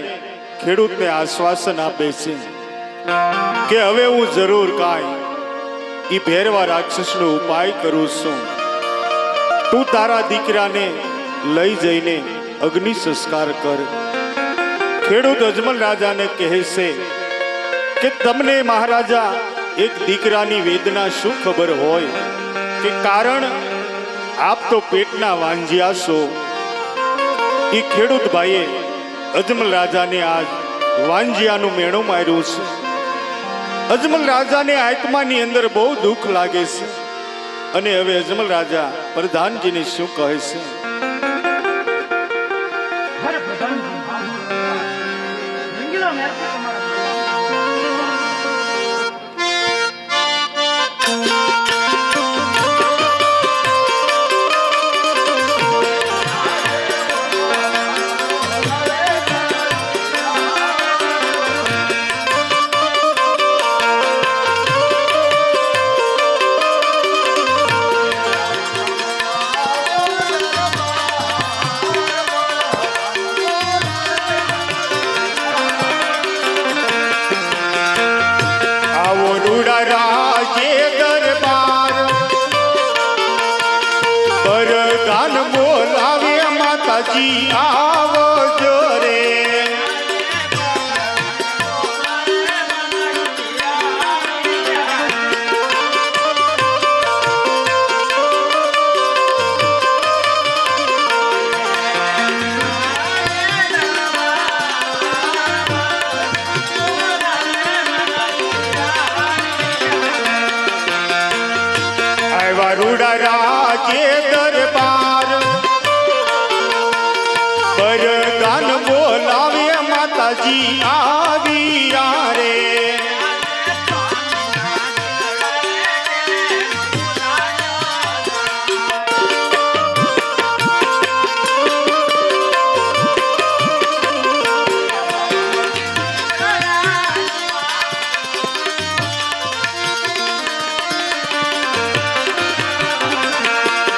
ખેડૂતને આશ્વાસન આપે છે કે હવે હું જરૂર કાંઈ ઈ ભેરવા રાક્ષસનો ઉપાય કરું છું. તું તારા દીકરાને લઈ જઈને અગ્નિ સંસ્કાર કર. ખેડૂત અજમલ રાજાને કહે છે કે તમને મહારાજા એક દીકરાની વેદના શું ખબર હોય, કે કારણ આપ તો પેટના વાંજ્યા છો. એ ખેડૂત ભાઈએ અજમલ રાજાને આજ વાંજિયાનું મેણું માર્યું છે. અજમલ રાજાને આત્માની અંદર બહુ દુઃખ લાગે છે અને હવે અજમલ રાજા પ્રધાનજીને શું કહે છે? અરે પ્રધાનજી, રંગીલા મહેર છે તમારા. આવજો રે. આવ્યા રૂડા રાજે દરબાર, વરદાન બોલાવે માતાજી આવ્યા રે.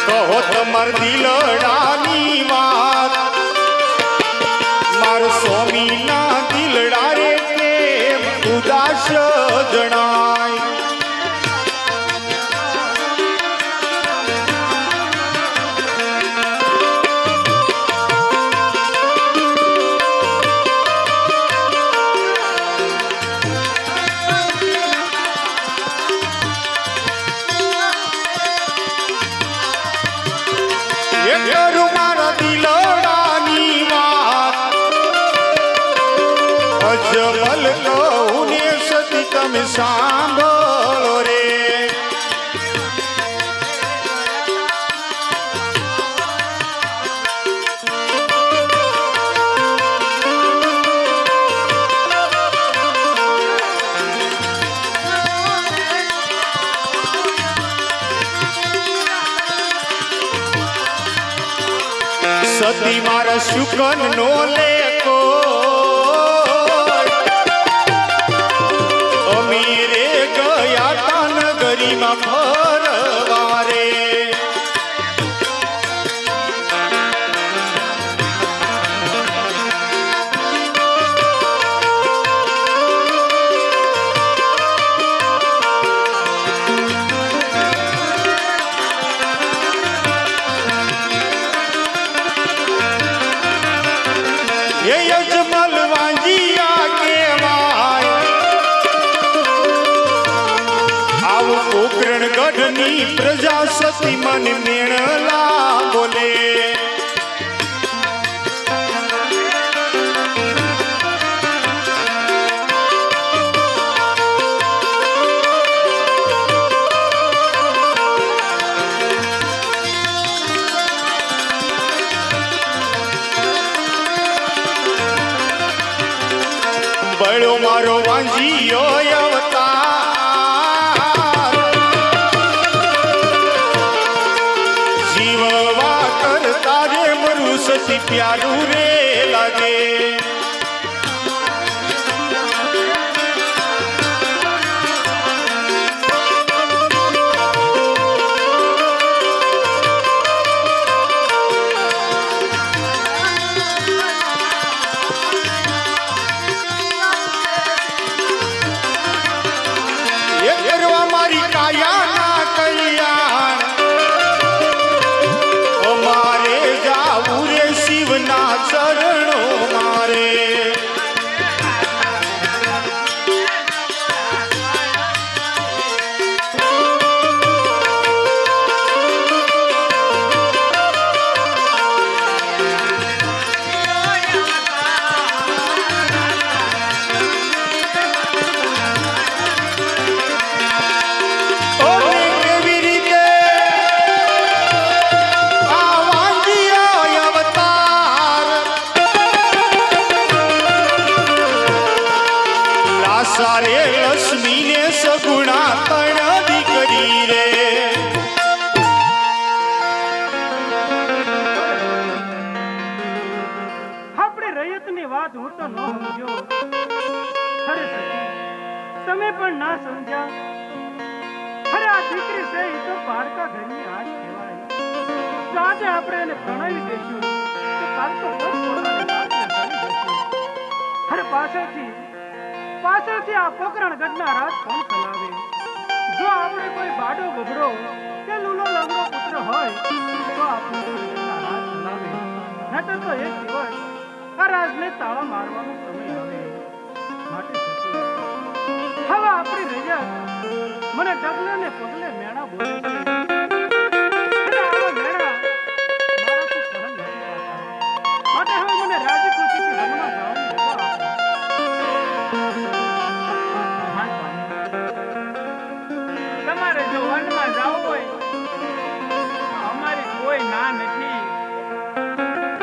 કહો તમાર દિલડાની વાત, માર સ્વામીના દિલડા રે કેમ ઉદાસ જણાય. એ કરું મારા દિલડાની વાત, અજમલ કહું ને સતી તમે સાંભળો રે. સતી મારા શુકન નો લેકો, અમીરે ગયા તાન ગરીમાં ફરવા રે. એ અજમલ વાંજિયા કહેવાય, આવું પોકરણ ગઢની પ્રજા સતી મન મેણલા બોલે. બળો મારો વાંજીયો અવતાર, જીવવા કરતા રે મરું સતી પ્યારું રે લાગે. આશા રે લક્ષ્મી ને સગુણા તણ દીકરી રે આપણે રૈયતની વાત હું તો ન સમજ્યો. અરે સખી, તમે પણ ના સમજ્યા. અરે આ દીકરી છે એ તો પારકા ઘરની આજ કહેવાય. તો આજે આપણે એને પ્રણાવી દઈશું તો કાલ તો પોતાની સાસરે ચાલી જશે. અરે પાછળથી આ પોકરણ ગઢના રાજ કોણ ચલાવે? જો આપણે કોઈ બાડો બબડો કે લૂલો લંગડો પુત્ર હોય તો આ પોકરણ ગઢના રાજ ચલાવે. નહીતર તો એક દિવસ આ રાજને તાળા મારવાનો સમય આવે. માટે સખી, હવે આપણી રૈયત મને ડગલે ને પગલે મેણા બોલે છે. અને આવા મેણા મારાથી સહન નથી થતા. માટે હવે મને રાજી ખુશીથી વનમાં જવાની રજા આપો. હા સ્વામી, તમારે જો વનમાં જવું હોય અમારી કોઈ ના નથી.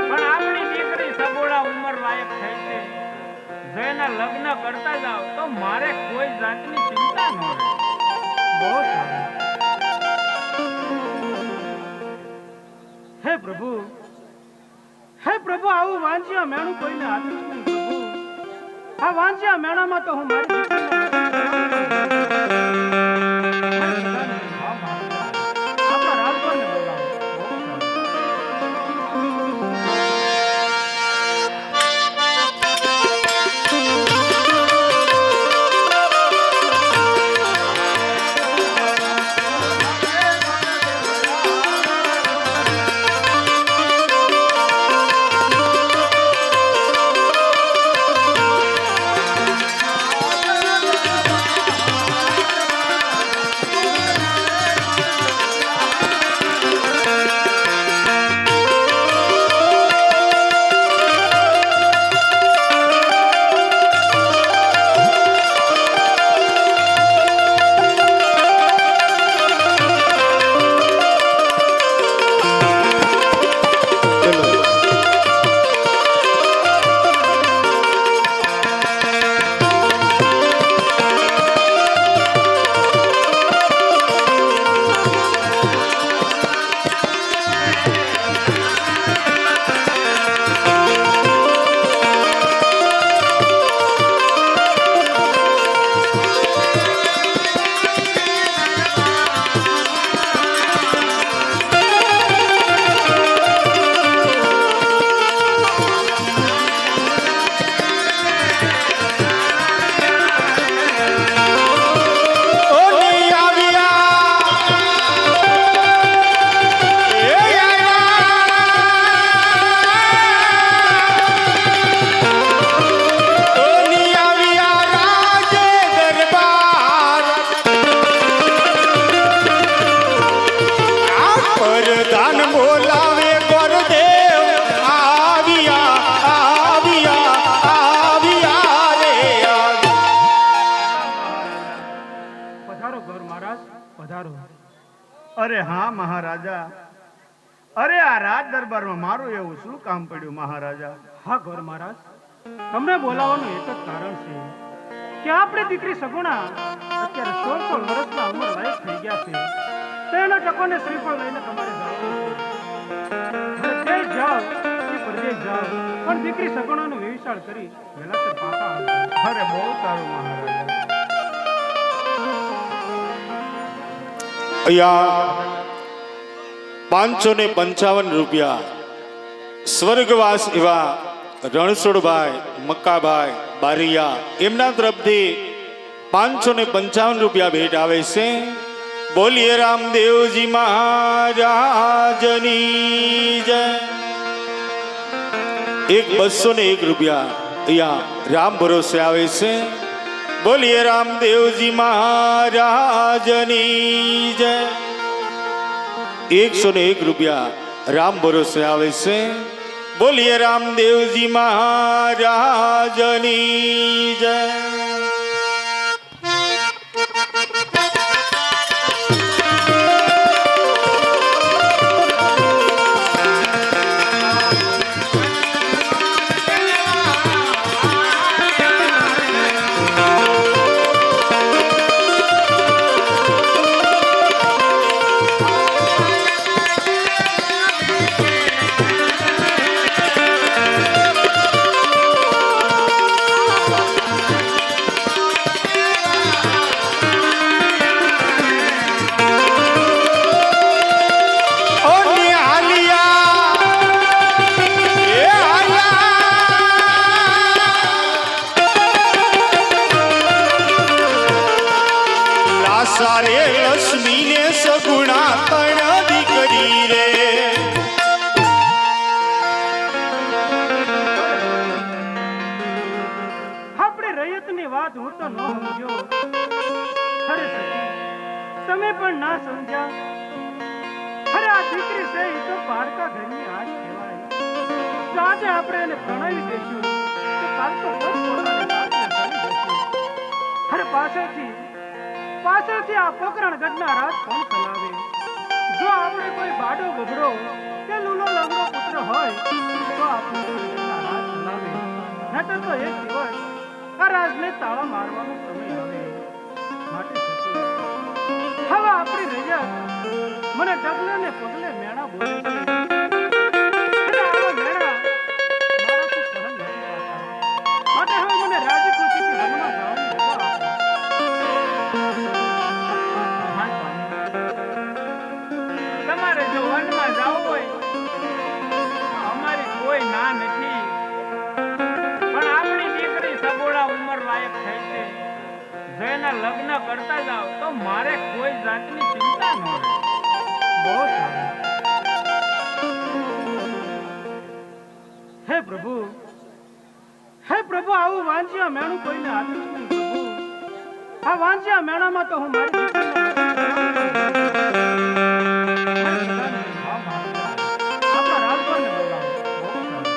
પણ આપણી દીકરી સગોડા ઉંમર લાયક થઈ છે. જો એના લગ્ન કરતા જાવ તો મારે કોઈ જાતની ચિંતા ન રહે. બહુ સારું. હે પ્રભુ, આવું વાંચ્યા મેણું કોઈને આદિશ નહીં પ્રભુ. આ વાંચ્યા મેણામાં તો હું મારી દીકરીને આપણા રાજકોટને બોલાવો. બહુ સારું. અરે હા મહારાજા, અરે આ રાજ દરબારમાં મારું એવું શું કામ પડ્યું મહારાજા? હા ગોર મહારાજ, તમને બોલાવવાનું એક જ કારણ છે કે આપણી દીકરી સગુણા અત્યારે 16 વર્ષના ઉંમર લાયક થઈ ગયા છે. તેનો ટકોને શ્રીફળ લઈને તમારે જવાનું છે. તે જાઓ કે પરદેશ જાઓ, પણ દીકરી સગુણાનો વિશાળ કરી વેલાસર પાછા આવજો. અરે બહુ સારું મહારાજા. અહીંયા 555 રૂપિયા સ્વર્ગવાસ એવા રણછોડભાઈ મક્કાભાઈ બારિયા એમના તરફથી 555 રૂપિયા ભેટ આવે છે. બોલીએ રામદેવજી મહારાજની જય. એક 201 રૂપિયા અહીંયા રામ ભરોસે આવે છે. બોલીએ રામદેવજી મહારાજની જય. 101 રૂપિયા રામ ભરોસે આવે છે. બોલીએ રામદેવજી મહારાજની જય. સારે લક્ષ્મી ને સગુણા ત્રણ દીકરી રે આપણે રૈયતની વાત હું તો ન સમજ્યો. અરે સખી, તમે પણ ના સમજ્યા. અરે આ દીકરી છે એ તો પારકા ઘરની આજ કહેવાય. તો આજે આપણે એને પ્રણાવી દઈશું તો કાલ તો પોતાને સાસરે ચાલી જશે. અરે પાછળથી આ પોકરણ ગઢના રાજ કોણ ચલાવે? જો આપણે કોઈ બાડો બગડો કે લૂલો લંગડો પુત્ર હોય તો આ પોકરણ ગઢના રાજ ચલાવે. નહીતર તો એક દિવસ આ રાજને તાળા મારવાનો સમય આવે. માટે સખી, હવે આપણી રૈયત મને ડગલે ને પગલે મેણા બોલે છે. અને આવા મેણા મારાથી સહન નથી થતા. માટે હવે મને રાજી ખુશીથી વનમાં જવાની રજા આપો. હા સ્વામી, તમારે જો વનમાં જવું હોય અમારી કોઈ ના નથી. પણ આપણી દીકરી સગોડા ઉંમર લાયક થઈ છે. જો એના લગ્ન કરતા જાવ તો મારે કોઈ જાતની ચિંતા ન રહે. બહુ સારું. હે પ્રભુ, હે પ્રભુ, આવું વાંચ્યા મેણું કોઈને આપીશ નહીં પ્રભુ. આ વાંચ્યા મેણામાં તો હું મારી દીકરીને આપણા રાજકોટને બોલાવો. બહુ સારું.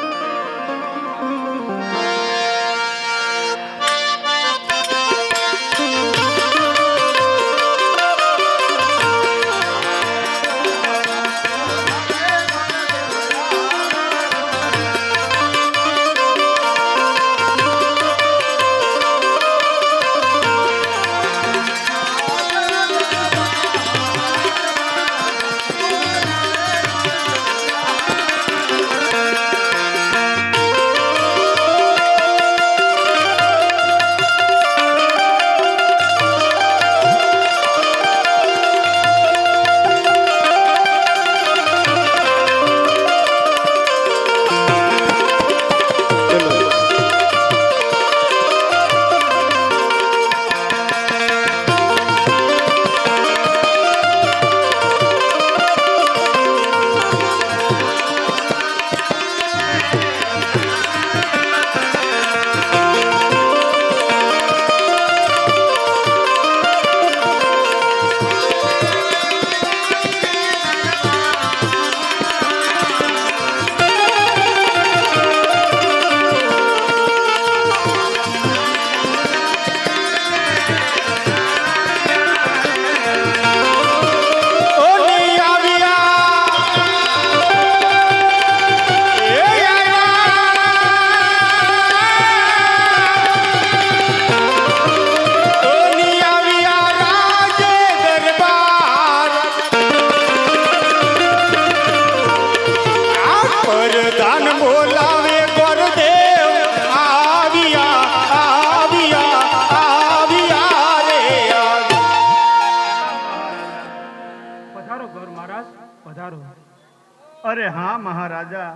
અરે હા મહારાજા,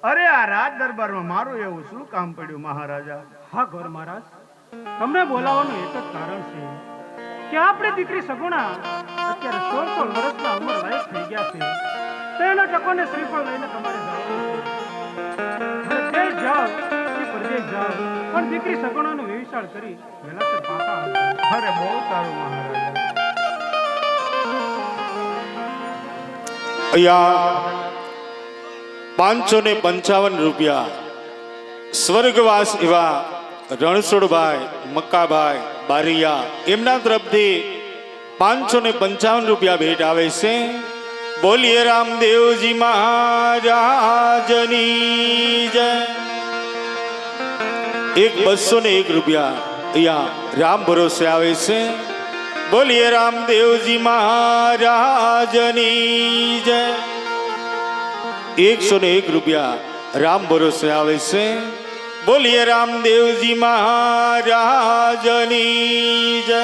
અરે આ રાજ દરબારમાં મારું એવું શું કામ પડ્યું મહારાજા? હા ગોર મહારાજ, તમને બોલાવવાનું એક જ કારણ છે કે આપણી દીકરી સગુણા અત્યારે 16 વર્ષના ઉંમર લાયક થઈ ગયા છે. તો એના ટકોને શ્રીફળ લઈને તમારે જવાનું છે. દેશ જાઓ કે પરદેશ જાઓ, પણ દીકરી સગુણાનો વ્યવસાય કરી વેલાસર પાછા આવજો. અરે બહુ સારું મહારાજા. અહીંયા 555 રૂપિયા સ્વર્ગવાસ એવા રણછોડભાઈ મક્કાભાઈ બારિયા એમના તરફથી 555 રૂપિયા ભેટ આવે છે. બોલીએ રામદેવજી મહારાજની જય. એક 201 રૂપિયા અહીંયા રામ ભરોસે આવે છે. બોલીએ રામદેવજી મહારાજની જય. 101 રૂપિયા રામ ભરોસે આવે છે. બોલીએ રામદેવજી મહારાજની જય.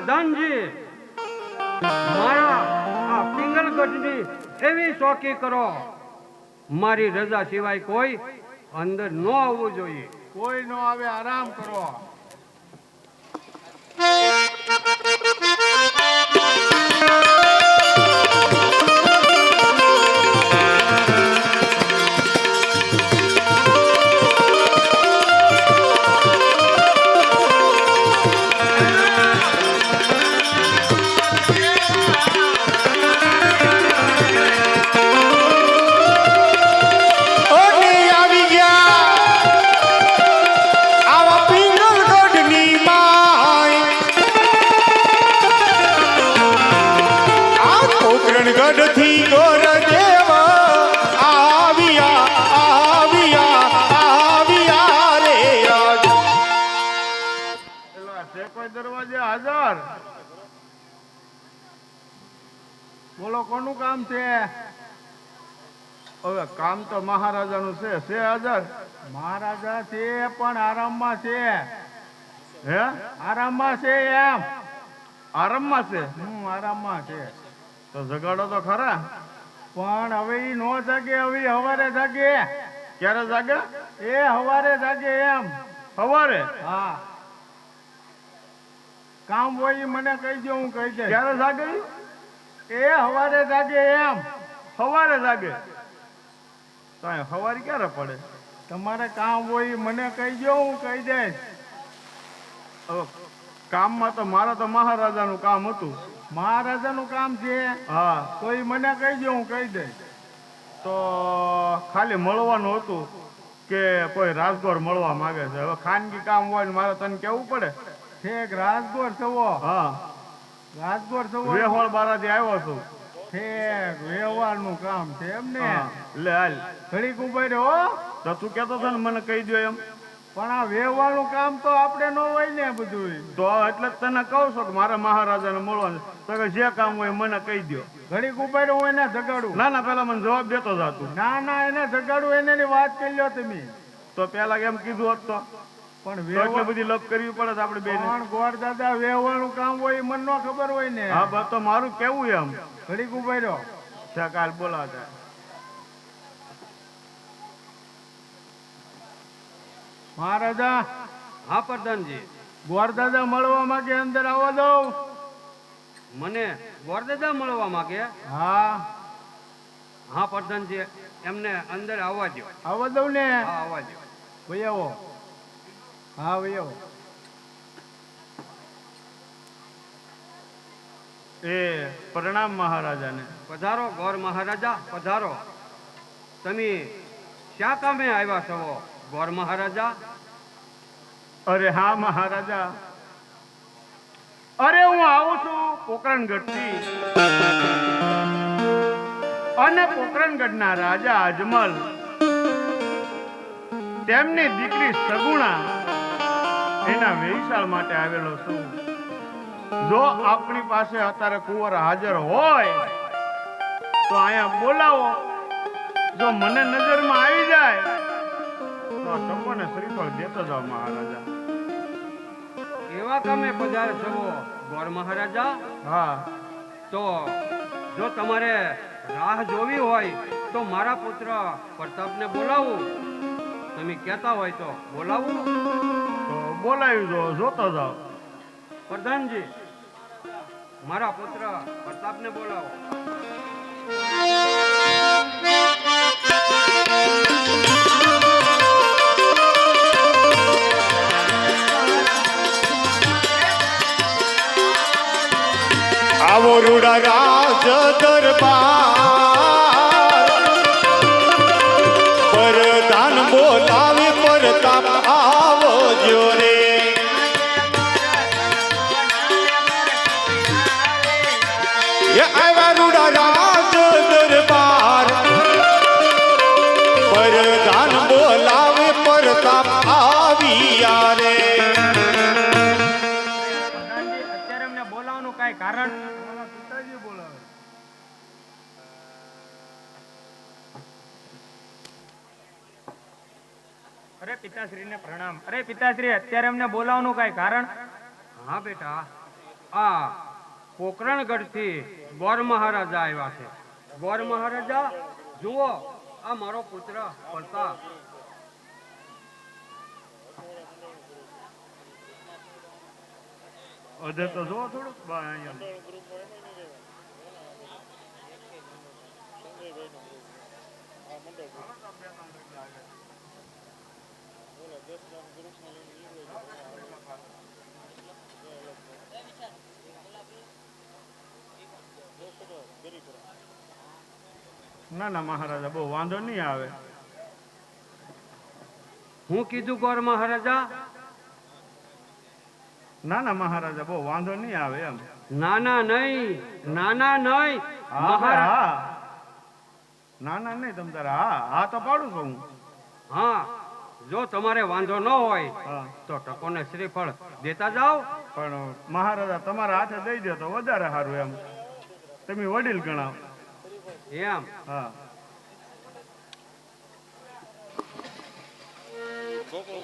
પ્રધાનજી મારા આ પિંગલગઢની એવી ચોકી કરો, મારી રજા સિવાય કોઈ અંદર ન આવવું જોઈએ. કોઈ નો આવે, આરામ કરો. ઓને આવી ગયા આવા પિંગલગઢની માય, આ પોકરણગઢથી ગોરદેવ આવ્યા રે આજ. પેલા છે કોઈ દરવાજે હાજર? બોલો કોનું કામ છે? હવે કામ તો મહારાજાનું છે હાજર? મહારાજા છે પણ આરામમાં છે. હે? આરામમાં છે એમ? આરામમાં છે? આરામમાં છે. તો જગાડો તો ખરા. પણ હવે ઈ નો જાગે, હવે હવારે જાગે. ક્યારે જાગે? એ હવારે જાગે એમ. હવારે? હા. કામ હોય ઈ મને કહી દો, હું કહી દઈશ. ક્યારે જાગે? એ હવારે જાગે એમ. હવારે જાગે? તો હવારે ક્યારે પડે? તમારે કામ હોય ઈ મને કહી દો, હું કહી દઈશ. હવે કામમાં તો મારા તો મહારાજાનું કામ હતું. મહારાજાનું કામ છે? હા. તો ઈ મને કહી દો, હું કહી દઈશ. તો ખાલી મળવાનું હતું કે કોઈ રાજગોર મળવા માંગે છે. હવે ખાનગી કામ હોય ને મારે તને કેવું પડે. ઠેક રાજગોર થવો? હા. રાજગોર થવો? વેહોળ બારાથી આવ્યો છું. ઠેક વેવાળનું કામ છે એમ ને? લે હાલ ઘડીક ઉભા રહ્યો. તો તું કેતો હતો ને મને કહી દો એમ. પણ આ વેવાળનું કામ તો આપણે ન હોય ને બધું. તો એટલે જ તને કહું છું કે મારે મહારાજાને મળવાનું. તો કે જે કામ હોય મને કહી દો. ઘડીક ઉભા રહ્યો, હું એને જગાડું. ના ના, પેલા મને જવાબ દેતો જાતું. ના ના, એને જગાડું, એની વાત કરી લ્યો તમે. તો પેલા એમ કીધું હોત તો. પણ એટલે બધી લપ કરવી પડે છે આપણે બેને. પણ ગોર દાદા વેવાળનું કામ હોય મને ન ખબર હોય ને. હા બસ તો મારું કેવું એમ. ઘડીક ઉભા રહ્યો. કાલ બોલાવતા. મહારાજા. હા પ્રધાનજી. ગોરદાદા મળવા માંગે, અંદર આવવા દઉં? મને ગોરદાદા મળવા માંગે? હા. હા પ્રધાનજી, એમને અંદર આવવા દો. આવવા દઉં ને? હા આવવા દો. ભાઈ આવો. હા ભાઈ આવો. એ પ્રણામ મહારાજાને. પધારો ગોર મહારાજા, પધારો. તમે શા કામે આવ્યા છો ગોર મહારાજા? અરે હા મહારાજા, અરે હું આવું છું પોકરણગઢથી, અને પોકરણગઢના રાજા અજમલ તેમની દીકરી સગુણા એના વેચાણ માટે આવેલો છું. જો આપણી પાસે અત્યારે કુંવર હાજર હોય તો અહીંયા બોલાવો. જો મને નજરમાં આવી જાય તો તમને શ્રીફળ દેતો જાઓ મહારાજા. એવા કામે પધારે છો ગોર મહારાજા? હા. તો જો તમારે રાહ જોવી હોય તો મારા પુત્ર પ્રતાપને બોલાવું. તમે કહેતા હોય તો બોલાવું. તો બોલાવી દો, જોતો જાઓ. પ્રધાનજી, મારા પુત્ર પ્રતાપને બોલાવો. આવો રૂડા રાજ દરબાર, પરદાન બોલાવે પ્રતાપ આવો જોરે. એ આવ્યા રૂડા રાજ દરબાર, પરદાન બોલાવે પ્રતાપ આવ્યા રે. અત્યારે અમને બોલાવવાનું કાંઈ કારણ? પિતાજી બોલાવે. અરે પિતાશ્રીને પ્રણામ. અરે પિતાશ્રી, અત્યારે અમને બોલાવવાનું કાંઈ કારણ? હા બેટા, આ પોકરણગઢથી ગોર મહારાજા આવ્યા છે. ગોર મહારાજા જુઓ, આ મારો પુત્ર પ્રતાપ. અધે તો જો થોડુંક બા અહીંયા ના ના મહારાજા બહુ વાંધો નહીં આવે. હું કીધું ગોર મહારાજા? ના ના મહારાજા બહુ વાંધો નહીં આવે એમ. નાના નહીં, નાના નહીં હા મહારાજ. હા ના ના નહીં તમ તારે હા હા તો પાડું છું હું. હા, જો તમારે વાંધો ન હોય હા તો ટકોને શ્રીફળ દેતા જાઓ. પણ મહારાજા તમારા હાથે દઈ દે તો વધારે સારું એમ. તમે વડીલ ગણાવ. એમ હા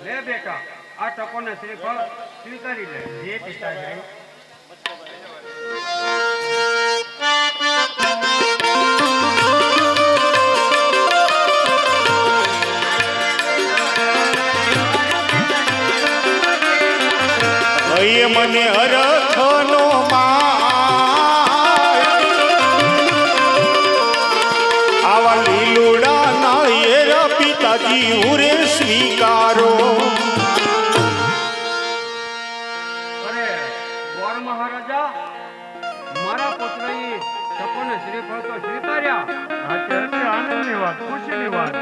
લે બેટા, આ ટકોને શ્રીફળ સ્વીકારી લે. જે પિતાશ્રી. હૈયે મને હરખનો માય આવા લીલુડા ના એરા પિતાજી ઉરે સ્વીકારો. અરે ગોર મહારાજા, મારા પુત્રએ ટકોને શ્રીફળ તો સ્વીકાર્યા, અત્યારે આનંદની વાત ખુશીની વાત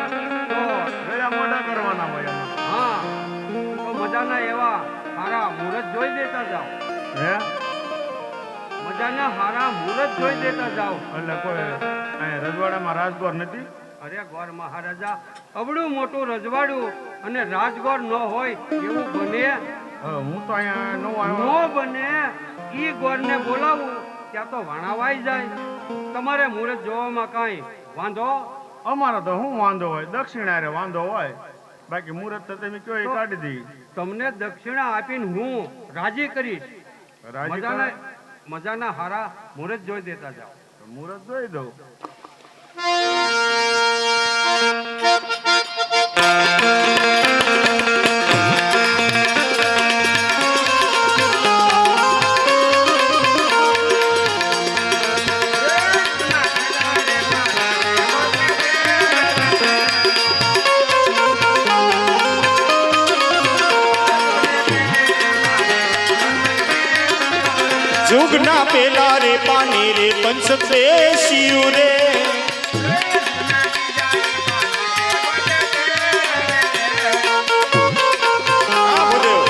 તો ગયા મોઢા કરવાના હોય એમાં. હા, તો મજાના એવા હારા મુહૂર્ત જોઈ દેતા જાઓ. હે મજાના હારા મુહૂર્ત જોઈ દેતા જાઓ. એટલે કોઈ અહીંયા રજવાડામાં રાજગોર નથી. અરે ગોર મહારાજા, અવડું મોટું રજવાડું અને રાજગોર ન હોય એવું બને? હું તો અહીંયા નવો ન આવ્યો. બને. ઈ ગોરને બોલાવું ત્યાં તો વાણાવાઈ જાય. તમારે મુહૂર્ત જોવામાં કાંઈ વાંધો? અમારો તો શું વાંધો હોય, દક્ષિણારે વાંધો હોય, બાકી મુહૂર્ત તો તમે કયો એ કાઢી દઈ. તમને દક્ષિણા આપીને હું રાજી કરીશ. રાજી મજાના કરાય. મજાના હારા મુહૂર્ત જોઈ દેતા જાઓ. તો મુહૂર્ત જોઈ દઉં. જુગના પેલા રે પાણી રે પંચ બેસ્યું રે. આ બધું.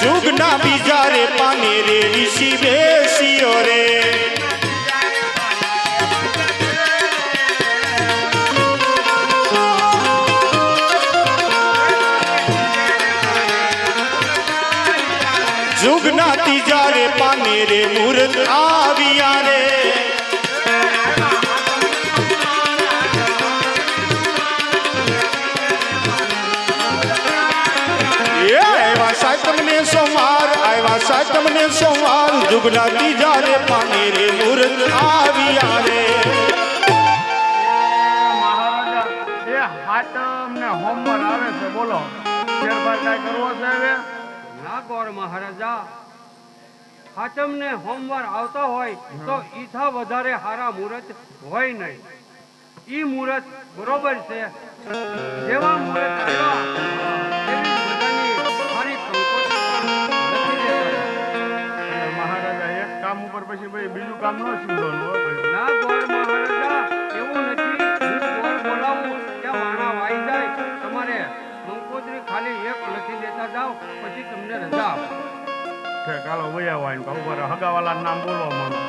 જુગના બીજા રે પાણી રે ઋષિ બેસ્યો રે. જુગના ત્રીજા રે પાને રે મુહૂર્ત આવ્યા રે. આવ્યા સાતમને સોમવાર, આવ્યા સાતમને સોમવાર, જુગના ત્રીજા રે પાને રે મુહૂર્ત આવ્યા રે. મહારાજા એ હાતમ ને હોમવાર આવે છે, બોલો ફેરફાર કાંઈ કરવો છે હવે? ના ગોર મહારાજા, હાચમ ને હોમવાર આવતા હોય તો ઈથા વધારે હારા મુહૂર્ત હોય નહીં. ઈ મુહૂર્ત બરોબર છે. જેવા મુહૂર્ત આવ્યા એવી બધાની હારી કંકોત્રી પણ લખી દેવાય. એટલે મહારાજા એક કામ ઉપર પછી ભાઈ બીજું કામ ન શીખવાનું હો ભાઈ. ના ગોર મહારાજા, એવું નથી. હું ગોર બોલાવું ત્યાં વાણા વાઈ જાય. તમારે કંકોત્રી ખાલી એક લખી દેતા જાઓ, પછી તમને રજા આપો. ઠેક હાલો વયા હોય ને ઉપર હગાવાલાનું નામ બોલવા માંડો.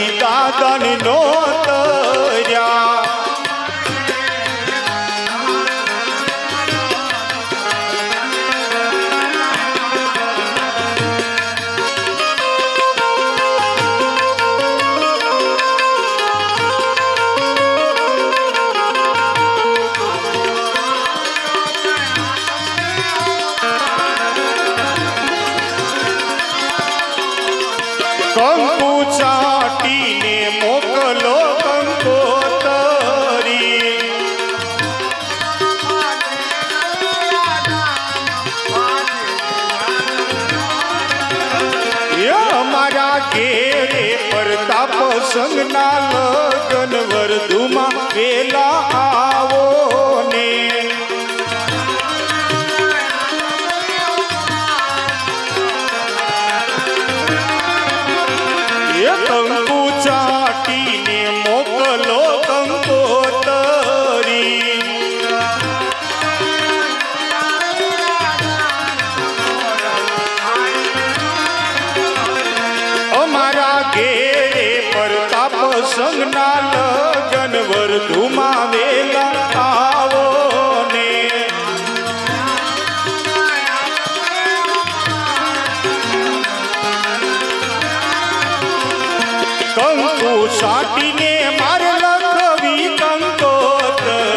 મારી દાદાની નો તર્યા કંકુ ચાટીને મોકલો કંકોતરી અમારા ઘેરે પ્રતાપ સંગના લગન વરધુમાં વેલા આવો ને કંકુ ચાટીને મોકલો કંકોતરી અમારા ઘેરે પ્રતાપ સંગના લગન વરધુમાં વેલા આવો ને કંકુ સાટીને મારે લખવી કંકોતરી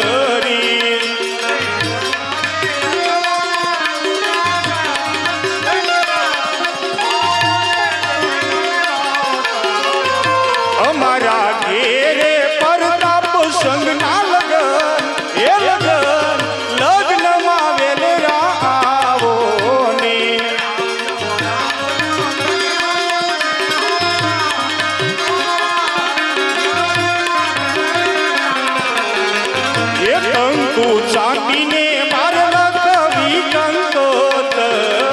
અમારા ઘેરે પ્રતાપ સંગના લગન એ લગન લગ્નમાં વેલેરા આવો ને કંકુ ચાટીને મારે લખવી કંકોતરી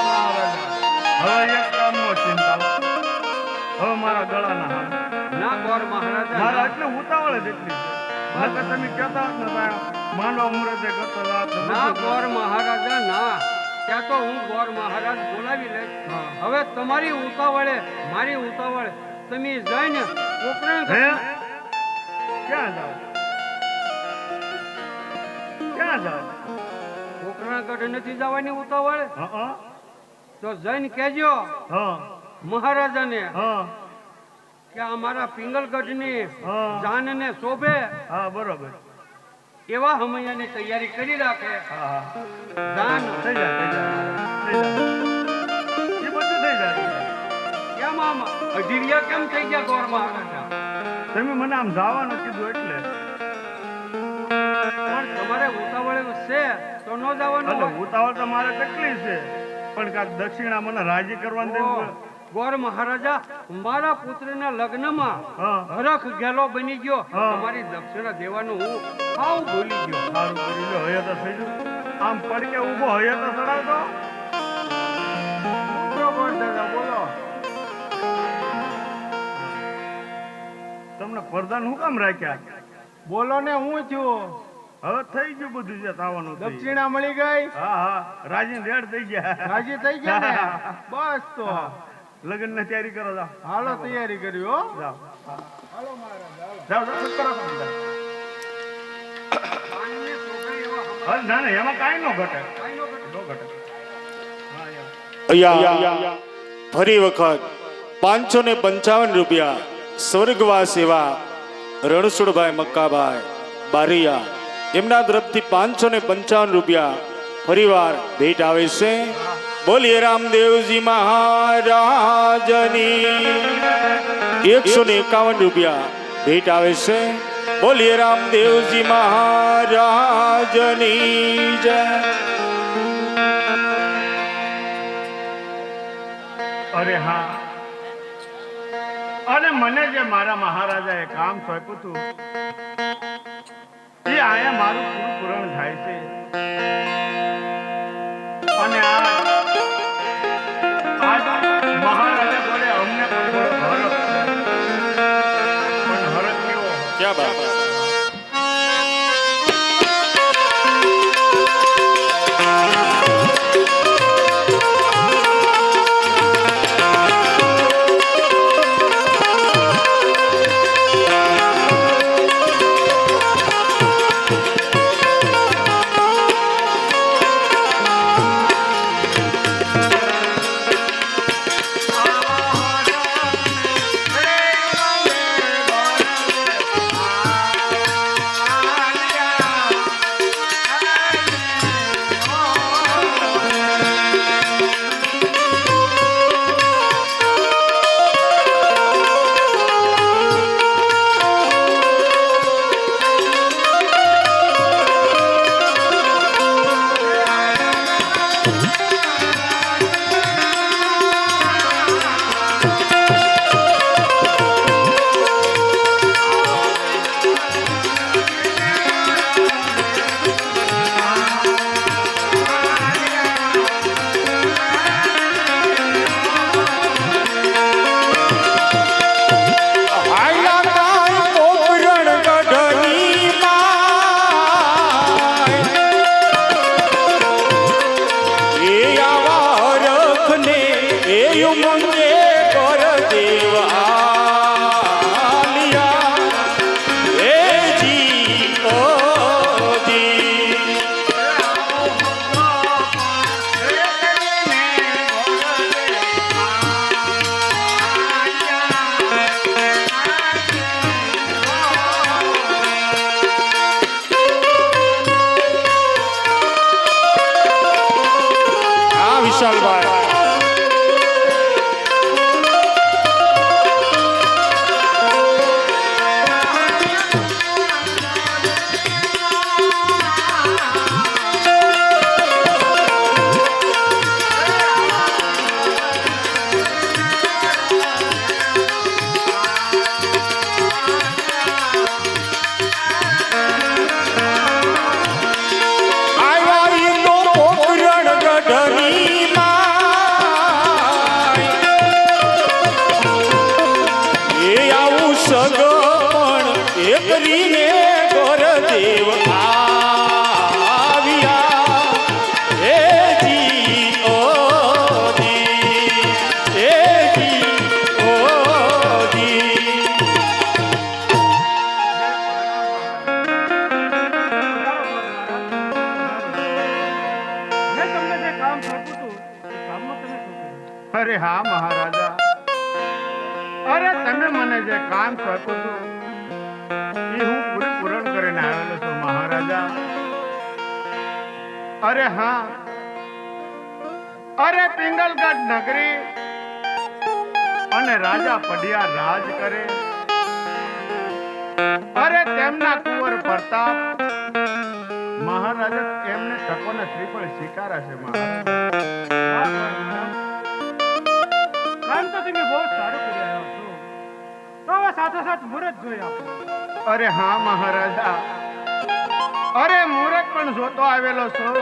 હવે એક કામનો ચિંતા હવે મારા ગળાના હાલ ના ગોર મહારાજા મારા એટલે ઉતાવળ જ એટલી છે નકર તમે કહેતા જ નતા માંડવા મુહૂર્તે કરતો રાત ના ગોર મહારાજા ના ત્યાં તો હું ગોર મહારાજ બોલાવી લઈશ હવે તમારી ઉતાવળે મારી ઉતાવળે તમે જઈને પોકરણ હે ક્યાં જાવ ક્યાં જાવ પોકરણગઢ નથી જવાની ઉતાવળે હા તો જઈને કહેજો હા મહારાજાને હા કે અમારા પિંગલગઢની હા. જાનને શોભે હા બરોબર એવા હમૈયાની તૈયારી કરી રાખે હા હા જાન થઈ જાય થઈ જાય એ બધું થઈ જાય કેમ આમ અઢીરિયા કેમ થઈ ગયા ગોર મહારાજા તમે મને આમ જવાનું કીધું એટલે પણ તમારે ઉતાવળે છે તો ન જવાનું એટલે હોય. ઉતાવળ તો મારે કેટલી છે પણ કાંઈક દક્ષિણા મને રાજી કરવાની દેવું ગોર મહારાજા મારા પુત્રના લગ્નમાં હા હરખ ગેલો બની ગયો હા. તમારી દક્ષિણા દેવાનું હું હાવ ભૂલી ગયો સારું કરી લો હવે તો થઈ ગયું આમ પડકે ઊભો હવે તો ચડાવતો બોલો તમને પ્રધાન હું કામ રાખ્યા બોલો ને હું છું હવે થઈ ગયું બધું જે થવાનું થઈ. દક્ષિણા મળી ગઈ હા હા રાજી રેડ થઈ ગયા રાજી થઈ ગયા ને બસ તો લગ્ન ની તૈયારી કરો જાઓ હાલો તૈયારી કરી હો જાઓ જાઓ જાઓ કરો તમે. હા, ના ના એમાં કાંઈ ન ઘટે ન ઘટે હા એમ. અહીંયા ફરી વખત 555 રૂપિયા સ્વર્ગવાસ એવા રણછોડભાઈ મક્કાભાઈ બારિયા એમના તરફથી 555 રૂપિયા ફરીવાર ભેટ આવે છે. બોલીએ રામદેવજી મહારાજની 151 રૂપિયા ભેટ આવે છે. બોલીએ રામદેવજી મહારાજની જય. અરે હા અને મને જે મારા મહારાજાએ કામ સોંપ્યું હતું એ આયા મારું પૂરું પૂરણ થાય છે અને આજ મહારાજા બોલે અમને પણ થોડો હરખ છે. પણ હરખ કેવો ક્યાં બાત. મંગે કર દેવાલિયા એ જી ઓ જી હા વિશાલભાઈ મેં તમને જે કામ સોંપ્યું હતું એ કામમાં તમે શું કર્યું? અરે હા મહારાજા, અરે તમે મને જે કામ સોંપ્યું હતું એ હું પૂરું કરીને આવેલો છું મહારાજા. અરે હા, અરે પિંગલગઢ નગરી અને રાજા પઢિયા રાજ કરે, અરે તેમના કુંવર પ્રતાપ મહારાજા એમને ટકોના શ્રીફળ સ્વીકારા છે મહારાજા. વાહ, વાહ, વાહ. કામ તો તમે બહુ સારું કરી રહ્યા છો. તો હવે સાથોસાથ મુહૂર્ત જોઈ આપો. અરે હા મહારાજા, અરે મુહૂર્ત પણ જોતો આવેલો છું.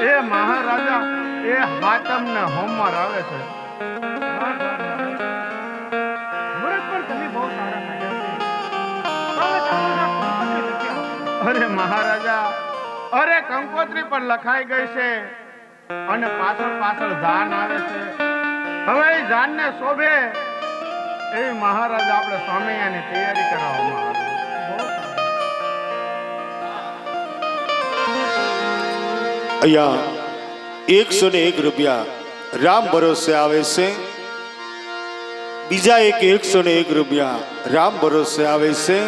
એ મહારાજા એ હાતમ ને હોમવાર આવે છે. વાહ, વાહ, વાહ. મુહૂર્ત પણ તમે બહુ સારા કાઢ્યા છે. તો હવે સાથોસાથ કંકોત્રી લખી આપો. અરે મહારાજા, અરે કંકોત્રી પણ લખાઈ ગઈ છે અને પાછળ પાછળ જાન આવે છે. હવે એ જાનને શોભે એવી મહારાજા આપણે સ્વામિયાની તૈયારી કરાવવામાં આવે. બહુ સારું. અહીંયા 101 રૂપિયા રામ ભરોસે આવે છે, બીજા એક 101 રૂપિયા રામ ભરોસે આવે છે.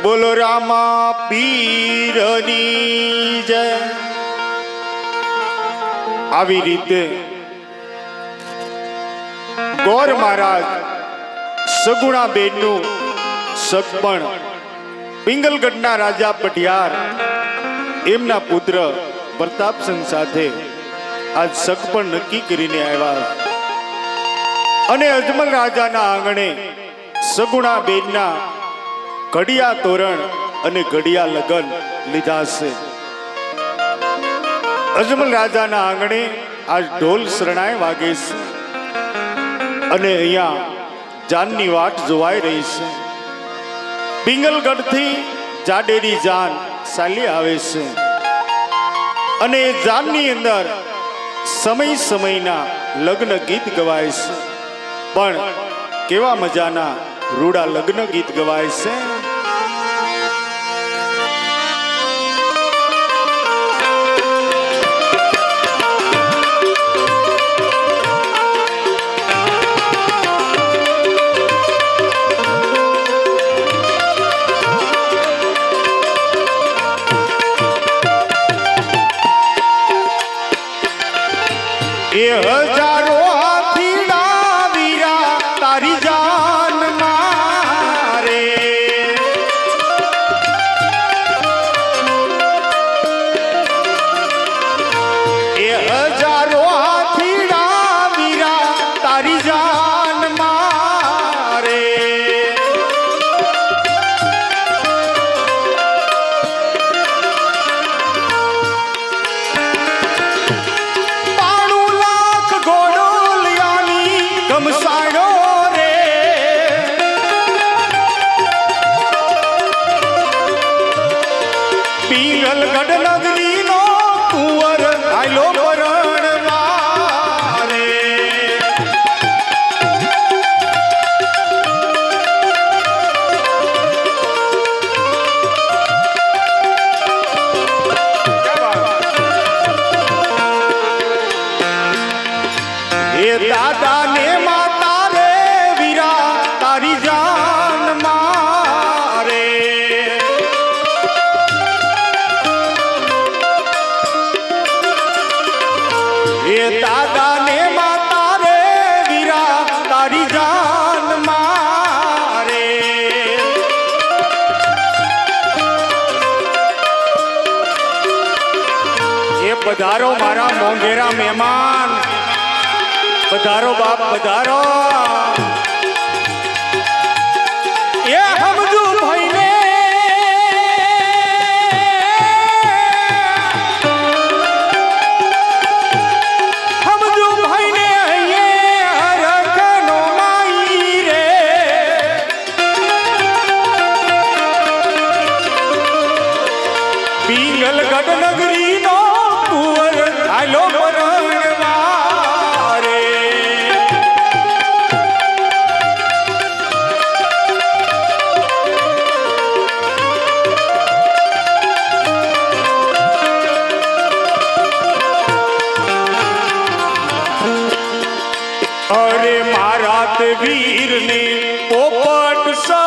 બોલો રામા પીરની જય. આવી રીતે ગોર મહારાજ સગુણા બેનનું સગપણ પિંગલગઢના રાજા પઢિયાર એમના પુત્ર પ્રતાપસિંહ સાથે આજ સગપણ નક્કી કરીને આવ્યા અને અજમલ રાજાના આંગણે સગુણા બેનના ઘડિયા તોરણ અને ઘડિયા લગન લીધા છે. અજમલ રાજાના આંગણે આજ ઢોલ શરણાઈ વાગે છે અને અહીંયા જાનની વાટ જોવાઈ રહી છે. પિંગલગઢથી જાડેરી જાન ચાલી આવે છે અને એ જાનની અંદર સમય સમયના લગ્ન ગીત ગવાય છે, પણ કેવા મજાના રૂડા લગ્ન ગીત ગવાય છે. એ હજારો હાથીડા વીરા તારી જાન મારે, એ હજારો હાથીડા વીરા તારી જાન મારે. ઘોડા દાદા ને માતા રે વીરા તારી જાન મારે એ દાદા ને માતા રે વીરા તારી જાન મારે એ પધારો મારા મોંઘેરા મહેમાન પધારો બાપ પધારો એ હમજુ ભાઈને હમજુ ભાઈને અહીંયા હરખનો માઈ રે પિંગલગઢ નગરીનો કુંવર આલો પરણવા રે અરે મારા તે વીરને પોપટ સા